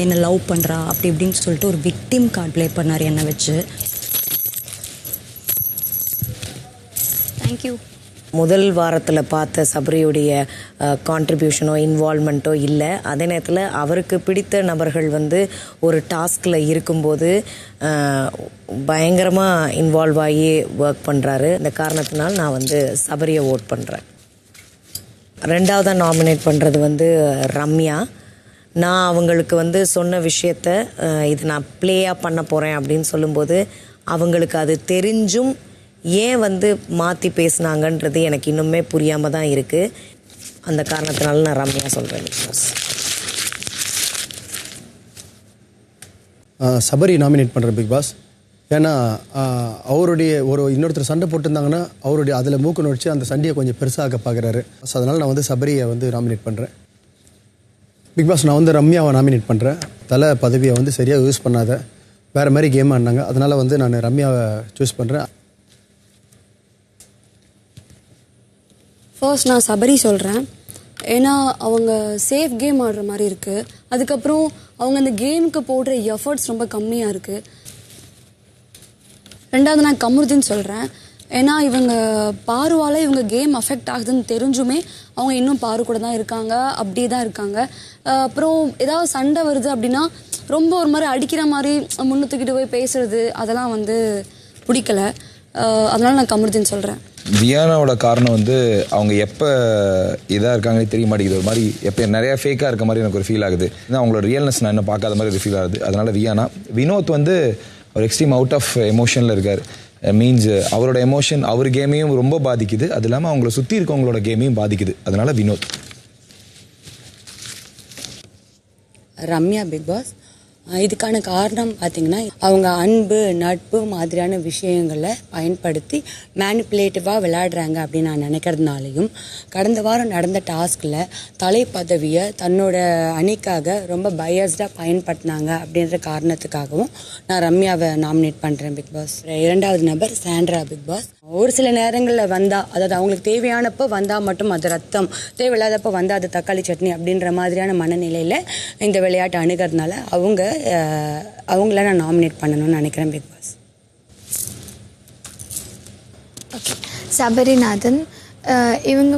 என்னை லவ் பண்ணுறா அப்படி இப்படின்னு சொல்லிட்டு ஒரு விக்டிம் கார்டு ப்ளே பண்ணார் என்னை வச்சு. தேங்க்யூ. முதல் வாரத்தில் பார்த்த சபரியுடைய கான்ட்ரிபியூஷனோ இன்வால்மெண்ட்டோ இல்லை. அதே நேரத்தில் அவருக்கு பிடித்த நபர்கள் ஒரு டாஸ்கில் இருக்கும்போது பயங்கரமாக இன்வால்வ் ஆகி ஒர்க் பண்ணுறாரு. இந்த காரணத்தினால் நான் சபரியை ஓட் பண்ணுறேன். ரெண்டாவதாக நாமினேட் பண்ணுறது ரம்யா. நான் அவங்களுக்கு சொன்ன விஷயத்த இது நான் ப்ளேயாக பண்ண போகிறேன் அப்படின்னு சொல்லும்போது அவங்களுக்கு அது தெரிஞ்சும் ஏன் மாற்றி பேசுனாங்கன்றது எனக்கு இன்னுமே புரியாமல் தான் இருக்குது. அந்த காரணத்தினால நான் ரம்யா சொல்கிறேன். சபரி நாமினேட் பண்ணுறேன் பிக் பாஸ். ஏன்னா அவருடைய இன்னொருத்தர் சண்டை போட்டிருந்தாங்கன்னா அவருடைய அதில் மூக்கு நுழைச்சி அந்த சண்டையை கொஞ்சம் பெருசாக பார்க்குறாரு. ஸோ அதனால் நான் சபரியை நாமினேட் பண்ணுறேன். பிக் பாஸ் நான் ரம்யாவை நாமினேட் பண்ணுறேன். தலை பதவியை சரியாக யூஸ் பண்ணாத வேறு மாதிரி கேம் ஆடினாங்க. அதனால் நான் ரம்யாவை சூஸ் பண்ணுறேன். ஃபர்ஸ்ட் நான் சபரி சொல்கிறேன். ஏன்னா அவங்க சேஃப் கேம் ஆடுற மாதிரி இருக்குது. அதுக்கப்புறம் அவங்க அந்த கேமுக்கு போடுற எஃபர்ட்ஸ் ரொம்ப கம்மியாக இருக்குது. ரெண்டாவது நான் கமருதீன் சொல்கிறேன். ஏன்னா இவங்க பாருவால் இவங்க கேம் அஃபெக்ட் ஆகுதுன்னு தெரிஞ்சுமே அவங்க இன்னும் பாரு கூட தான் இருக்காங்க, அப்படியே தான் இருக்காங்க. அப்புறம் ஏதாவது சண்டை வருது அப்படின்னா ரொம்ப ஒரு மாதிரி அடிக்கிற மாதிரி முன்னுத்துக்கிட்டு போய் பேசுறது அதெல்லாம் பிடிக்கல. அதனால நான் கமருதீன் சொல்கிறேன். வியானாவோட காரணம் அவங்க எப்போ இதாக இருக்காங்கன்னு தெரிய மாட்டேங்குது. ஒரு மாதிரி எப்போ நிறையா ஃபேக்காக இருக்க மாதிரி எனக்கு ஒரு ஃபீல் ஆகுது. அவங்களோட ரியல்னஸ் நான் என்ன பார்க்காத மாதிரி ஒரு ஃபீல் ஆகுது. அதனால் வியானா. வினோத் ஒரு எக்ஸ்ட்ரீம் அவுட் ஆஃப் எமோஷனில் இருக்கார். மீன்ஸ் அவரோட எமோஷன் அவர் கேமையும் ரொம்ப பாதிக்குது. அது இல்லாமல் அவங்கள சுற்றி இருக்கவங்களோட கேமையும் பாதிக்குது. அதனால் வினோத். Ramya big pass. இதுக்கான காரணம் பார்த்திங்கன்னா அவங்க அன்பு நட்பு மாதிரியான விஷயங்களை பயன்படுத்தி மேனிப்புலேட்டிவாக விளையாடுறாங்க அப்படின்னு நான் நினைக்கிறதுனாலையும், கடந்த வாரம் நடந்த டாஸ்கில் தலை பதவியை தன்னோட அணிக்காக ரொம்ப பயஸ்டாக பயன்படுத்தினாங்க அப்படின்ற காரணத்துக்காகவும் நான் ரம்யாவை நாமினேட் பண்ணுறேன் பிக் பாஸ். இரண்டாவது நபர் சாண்ட்ரா பிக் பாஸ். ஒரு சில நேரங்களில் வந்தால், அதாவது அவங்களுக்கு தேவையானப்போ வந்தால் மட்டும் அது ரத்தம், தேவையில்லாதப்போ வந்தால் அது தக்காளி சட்னி அப்படின்ற மாதிரியான மனநிலையில் இந்த விளையாட்டை அணுகிறதுனால அவங்கள நான் நாமினேட் பண்ணணும்னு நினைக்கிறேன் பிக் பாஸ். ஓகே, சபரிநாதன். இவங்க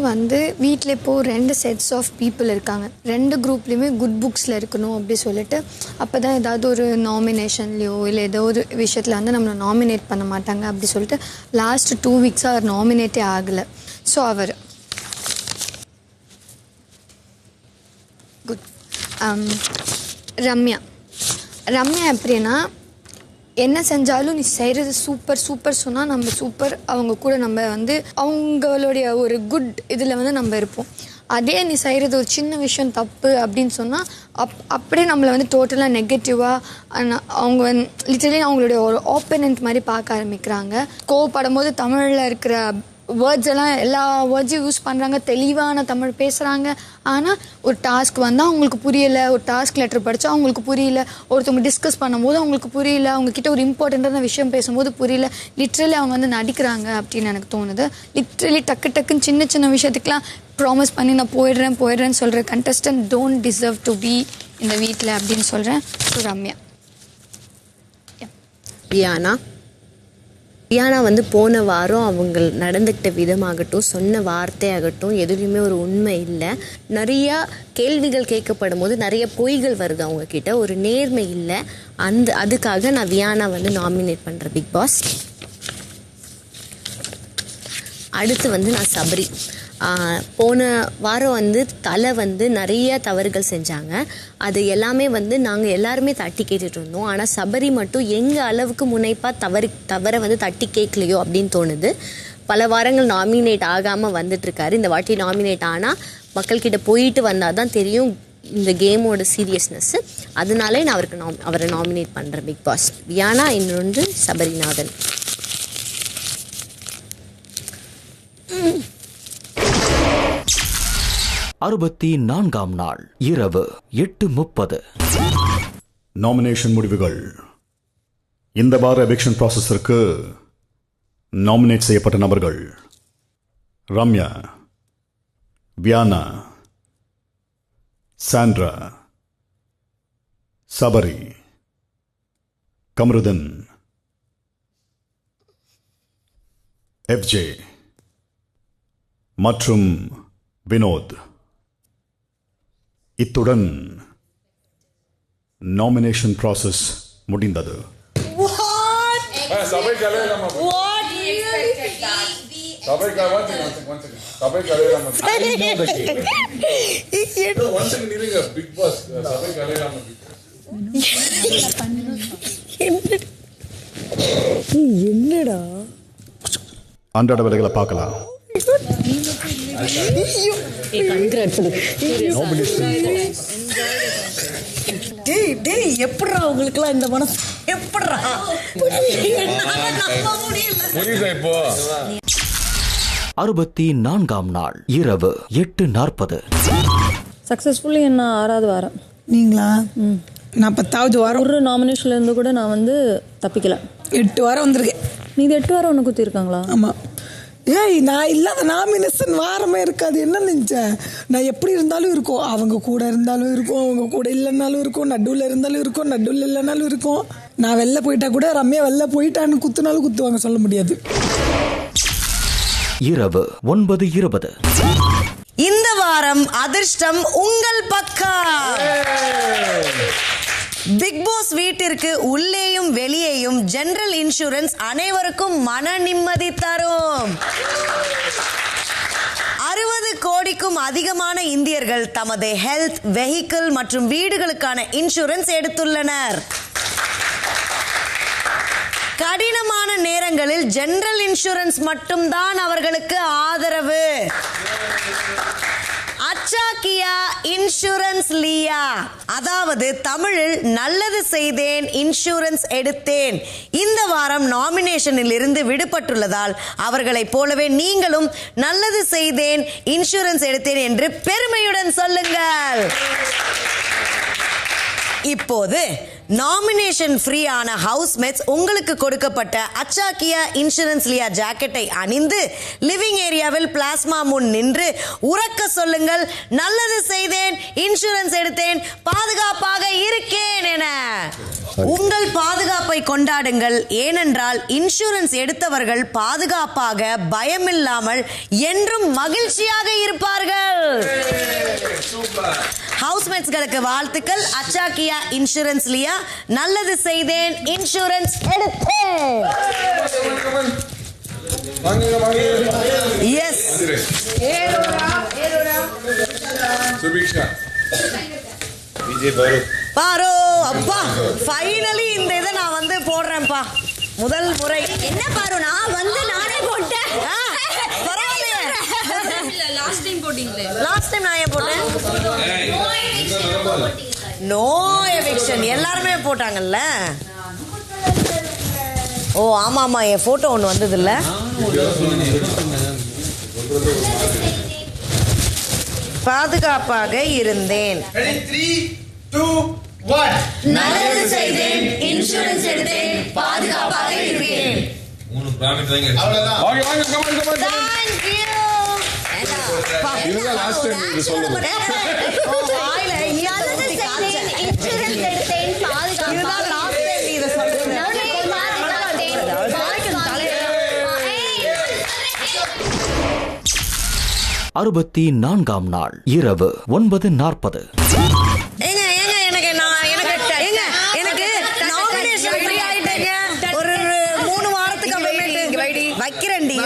வீட்டில் இப்போது 2 செட்ஸ் ஆஃப் பீப்புள் இருக்காங்க. 2 குரூப்லேயுமே குட் புக்ஸில் இருக்கணும் அப்படி சொல்லிட்டு அப்போ தான் ஏதாவது ஒரு நாமினேஷன்லேயோ இல்லை ஏதோ ஒரு விஷயத்தில் நம்மளை நாமினேட் பண்ண மாட்டாங்க அப்படி சொல்லிட்டு லாஸ்ட் 2 வீக்ஸாக அவர் நாமினேட்டே ஆகலை. ஸோ அவர் குட். ரம்யா எப்படின்னா, என்ன செஞ்சாலும் நீ செய்கிறது சூப்பர் சொன்னால் நம்ம சூப்பர், அவங்க கூட நம்ம அவங்களுடைய ஒரு குட் இதில் நம்ம இருப்போம். அதே நீ செய்கிறது ஒரு சின்ன விஷயம் தப்பு அப்படின்னு சொன்னால் அப்படியே நம்மளை டோட்டலாக நெகட்டிவாக அவங்க லிட்டரலி அவங்களுடைய ஒரு ஆப்போனன்ட் மாதிரி பார்க்க ஆரம்பிக்கிறாங்க. கோவப்படும் போது தமிழில் இருக்கிற வேர்ட்ஸ் எல்லாம் எல்லா வேர்ட்ஸையும் யூஸ் பண்ணுறாங்க, தெளிவான தமிழ் பேசுகிறாங்க. ஆனால் ஒரு டாஸ்க் வந்தால் அவங்களுக்கு புரியலை, ஒரு டாஸ்க் லெட்டர் படித்தா அவங்களுக்கு புரியல, ஒருத்தவங்க டிஸ்கஸ் பண்ணும்போது அவங்களுக்கு புரியல, அவங்கக்கிட்ட ஒரு இம்பார்ட்டண்ட்டான விஷயம் பேசும்போது புரியல. லிட்ரலி அவங்க நடிக்கிறாங்க அப்படின்னு எனக்கு தோணுது. லிட்ரலி டக்குன்னு சின்ன விஷயத்துக்கெலாம் ப்ராமிஸ் பண்ணி நான் போயிடுறேன்னு சொல்கிறேன். Contestant don't deserve to be இந்த வீட்டில் அப்படின்னு சொல்கிறேன். ஸோ ரம்யா. வியானா போன வாரம் அவங்க நடந்துக்கிட்ட விதமாகட்டும், சொன்ன வார்த்தையாகட்டும், எதுலேயுமே ஒரு உண்மை இல்லை. நிறையா கேள்விகள் கேட்கப்படும் போது நிறைய பொய்கள் வருது அவங்கக்கிட்ட, ஒரு நேர்மை இல்லை. அதுக்காக நான் வியானா நாமினேட் பண்ணுறேன் பிக் பாஸ். அடுத்து நான் சபரி. போன வாரம் வந்து தலை வந்து நிறைய தவறுகள் செஞ்சாங்க. அது எல்லாமே வந்து நாங்கள் எல்லாருமே தட்டி கேட்டுட்டு இருந்தோம். ஆனால் சபரி மட்டும் எங்கள் அளவுக்கு முனைப்பாக தவறை வந்து தட்டி கேட்கலையோ அப்படின்னு தோணுது. பல வாரங்கள் நாமினேட் ஆகாமல் வந்துட்டுருக்காரு. இந்த வாட்டி நாமினேட் ஆனால் மக்கள்கிட்ட போயிட்டு வந்தால் தான் தெரியும் இந்த கேமோட சீரியஸ்னஸ்ஸு. அதனாலே நான் அவரை நாமினேட் பண்ணுறேன் பிக் பாஸ். வியானா, இன்னொன்று சபரிநாதன். அறுபத்தி 4ஆம் நாள் இரவு 8:30. நாமினேஷன் முடிவுகள். இந்த வார எவிக்ஷன் ப்ராசஸிற்கு நாமினேட் செய்யப்பட்ட நபர்கள்: ரம்யா, வியானா, சாண்ட்ரா, சபரி, கமருதன், எஃப்ஜே மற்றும் வினோத். இத்துடன் நாமினேஷன் ப்ராசஸ் முடிந்தது. என்னடா அன்றாட வேலைகளை பார்க்கலாம். எப்படா உங்களுக்குலாம் இந்த மனசு எப்படா இப்போ 64ஆம் நாள் இரவு 8:40. சக்ஸஸ்ஃபுல்லி என்ன 6வது வாரம். நீங்களா? நான் 10வது வாரம். ஒரு நாமினேஷன்ல இருந்து கூட நான் வந்து தப்பிக்கல. 8 வாரம் வந்திருக்கேன். நீங்க 8 வாரம் ஒன்று குத்திருக்காங்களா? ஆமாம். ஏய், நான் இல்லாத நாமினேஷன் வாரமே இருக்காது. என்ன நினச்சேன்? நான் எப்படி இருந்தாலும் இருக்கும். அவங்க கூட இருந்தாலும் இருக்கும், அவங்க கூட இல்லைன்னாலும் இருக்கும், நடுவில் இருந்தாலும் இருக்கும், நடுவில் இல்லைனாலும் இருக்கும். நான் வெளில போயிட்டா கூட ரம்யா வெளில போயிட்டான்னு குத்துனாலும் குத்துவாங்க, சொல்ல முடியாது. இரவு 9:20. இந்த வாரம் அதிர்ஷ்டம் உங்கள் பக்கம். பிக் பாஸ் வீட்டிற்கு உள்ளேயும் வெளியேயும் ஜெனரல் இன்சூரன்ஸ் அனைவருக்கும் மன நிம்மதி தரும். 60 கோடிக்கும் அதிகமான இந்தியர்கள் தமது ஹெல்த், வெஹிக்கிள் மற்றும் வீடுகளுக்கான இன்சூரன்ஸ் எடுத்துள்ளனர். கடினமான நேரங்களில் ஜெனரல் இன்சூரன்ஸ் மட்டும்தான் அவர்களுக்கு ஆதரவு. அச்சாக்கியா இன்சூரன்ஸ் லியா, அதாவது தமிழில் நல்லது செய்தேன் இன்சூரன்ஸ் எடுத்தேன், இந்த வாரம் நாமினேஷனில் இருந்து விடுபட்டுள்ளதால் அவர்களைப் போலவே நீங்களும் நல்லது செய்தேன் இன்சூரன்ஸ் எடுத்தேன் என்று பெருமையுடன் சொல்லுங்கள். இப்போது நாமினேஷன் ஃப்ரீ ஆன ஹவுஸ்மேட்ஸ் உங்களுக்கு கொடுக்கப்பட்ட அச்சாக்கியா இன்சூரன்ஸ் லியா ஜாக்கெட்டை அணிந்து லிவிங் ஏரியாவில் பிளாஸ்மா முன் நின்று உறக்க சொல்லுங்கள், நல்லது செய்தேன் இன்சூரன்ஸ் எடுத்தேன், பாதுகாப்பாக இருக்கேன் என. உங்கள் பாதுகாப்பை கொண்டாடுங்கள். ஏனென்றால் இன்சூரன்ஸ் எடுத்தவர்கள் பாதுகாப்பாக, பயமில்லாமல் என்றும் மகிழ்ச்சியாக இருப்பார்கள். ஹவுஸ்மேட்ஸ்களுக்கு வாழ்த்துக்கள். அச்சாக்கியா இன்சூரன்ஸ் லியா, நல்லது செய்தேன் இன்சூரன்ஸ் எடுத்தேன். எஸ் பாரு அப்பா, ஃபைனலி இந்த இதை நான் வந்து போடுறேன்ப்பா. முதல் முறை. என்ன பாரு, நான் வந்து நானே போட்டேன். லாஸ்ட் டைம் போட்டீங்களே. லாஸ்ட் டைம் நான் ஏன் போட்டேன்? நோ எவிக்ஷன் எல்லாருமே போட்டாங்கல்ல. ஓ ஆமா ஆமா, என் போட்டோ ஒன்று வந்தது இல்ல. பாதுகாப்பாக இருந்தேன். 3, 2, 1. நல்லது செய்தேன் இன்சூரன்ஸ் எடுத்தேன், பாதுகாப்பாக இருப்பேன். 3 பிராமிட் வாங்க. வாங்க வாங்க, come on come on. Thank you. இதுதான் லாஸ்ட் டைம் இது சொல்லுங்க. வாயில நல்லது செய்தேன் இன்சூரன்ஸ் எடுத்தேன், பாதுகாப்பாக. இதுதான் லாஸ்ட் டைம் இத சொல்லுங்க. 64ஆம் நாள் இரவு 9:40. எனக்கு நாமினேஷன் ஃப்ரீ ஆயிட்டேங்க. ஒரு 3 வாரத்துக்கு அப்புறமேட்டு வைக்கிறேன்டி.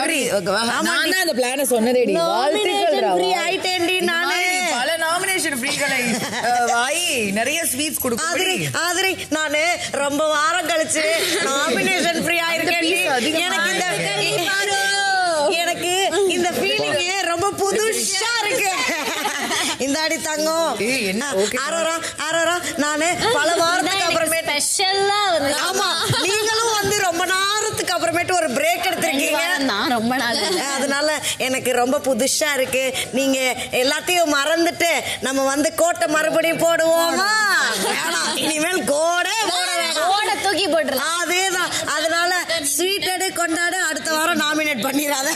நான் தான் அந்த பிளான சொன்னதேடி. வாழ்த்துக்கள். ஃப்ரீ ஆயிட்டேன்டி நானே. பல நாமினேஷன் ஃப்ரீகளை வாய் நிறைய ஸ்வீட்ஸ் கொடுக்குறேன். ஆதிரி நானு ரொம்ப வாரம் கழிச்சு நாமினேஷன் ஃப்ரீ ஆயிருக்கேன். எனக்கு இந்த ஃபீலிங் ரொம்ப புதுசா இருக்கு. இந்த அடி தங்கம் ஆரோரா நானு பல வாரத்துக்கு அப்புறமேட்டு ஸ்பெஷலா ஆமா நீங்களும் வந்து ரொம்ப நேரத்துக்கு அப்புறமேட்டு ஒரு பிரேக் எடுத்திருக்கீங்க. நான் ரொம்ப நாள் அதனால எனக்கு ரொம்ப புதுசா இருக்கு. நீங்க எல்லாத்தையும் மறந்துட்டு நம்ம வந்து கோட்டை மறுபடியும் போடுவோமா? இனிமேல் கோடை தூக்கி போட்டுலாம். அதேதான். அதனால ஸ்வீட் கொண்டாடு அடுத்த வாரம் நாமினேட் பண்ணிடாத.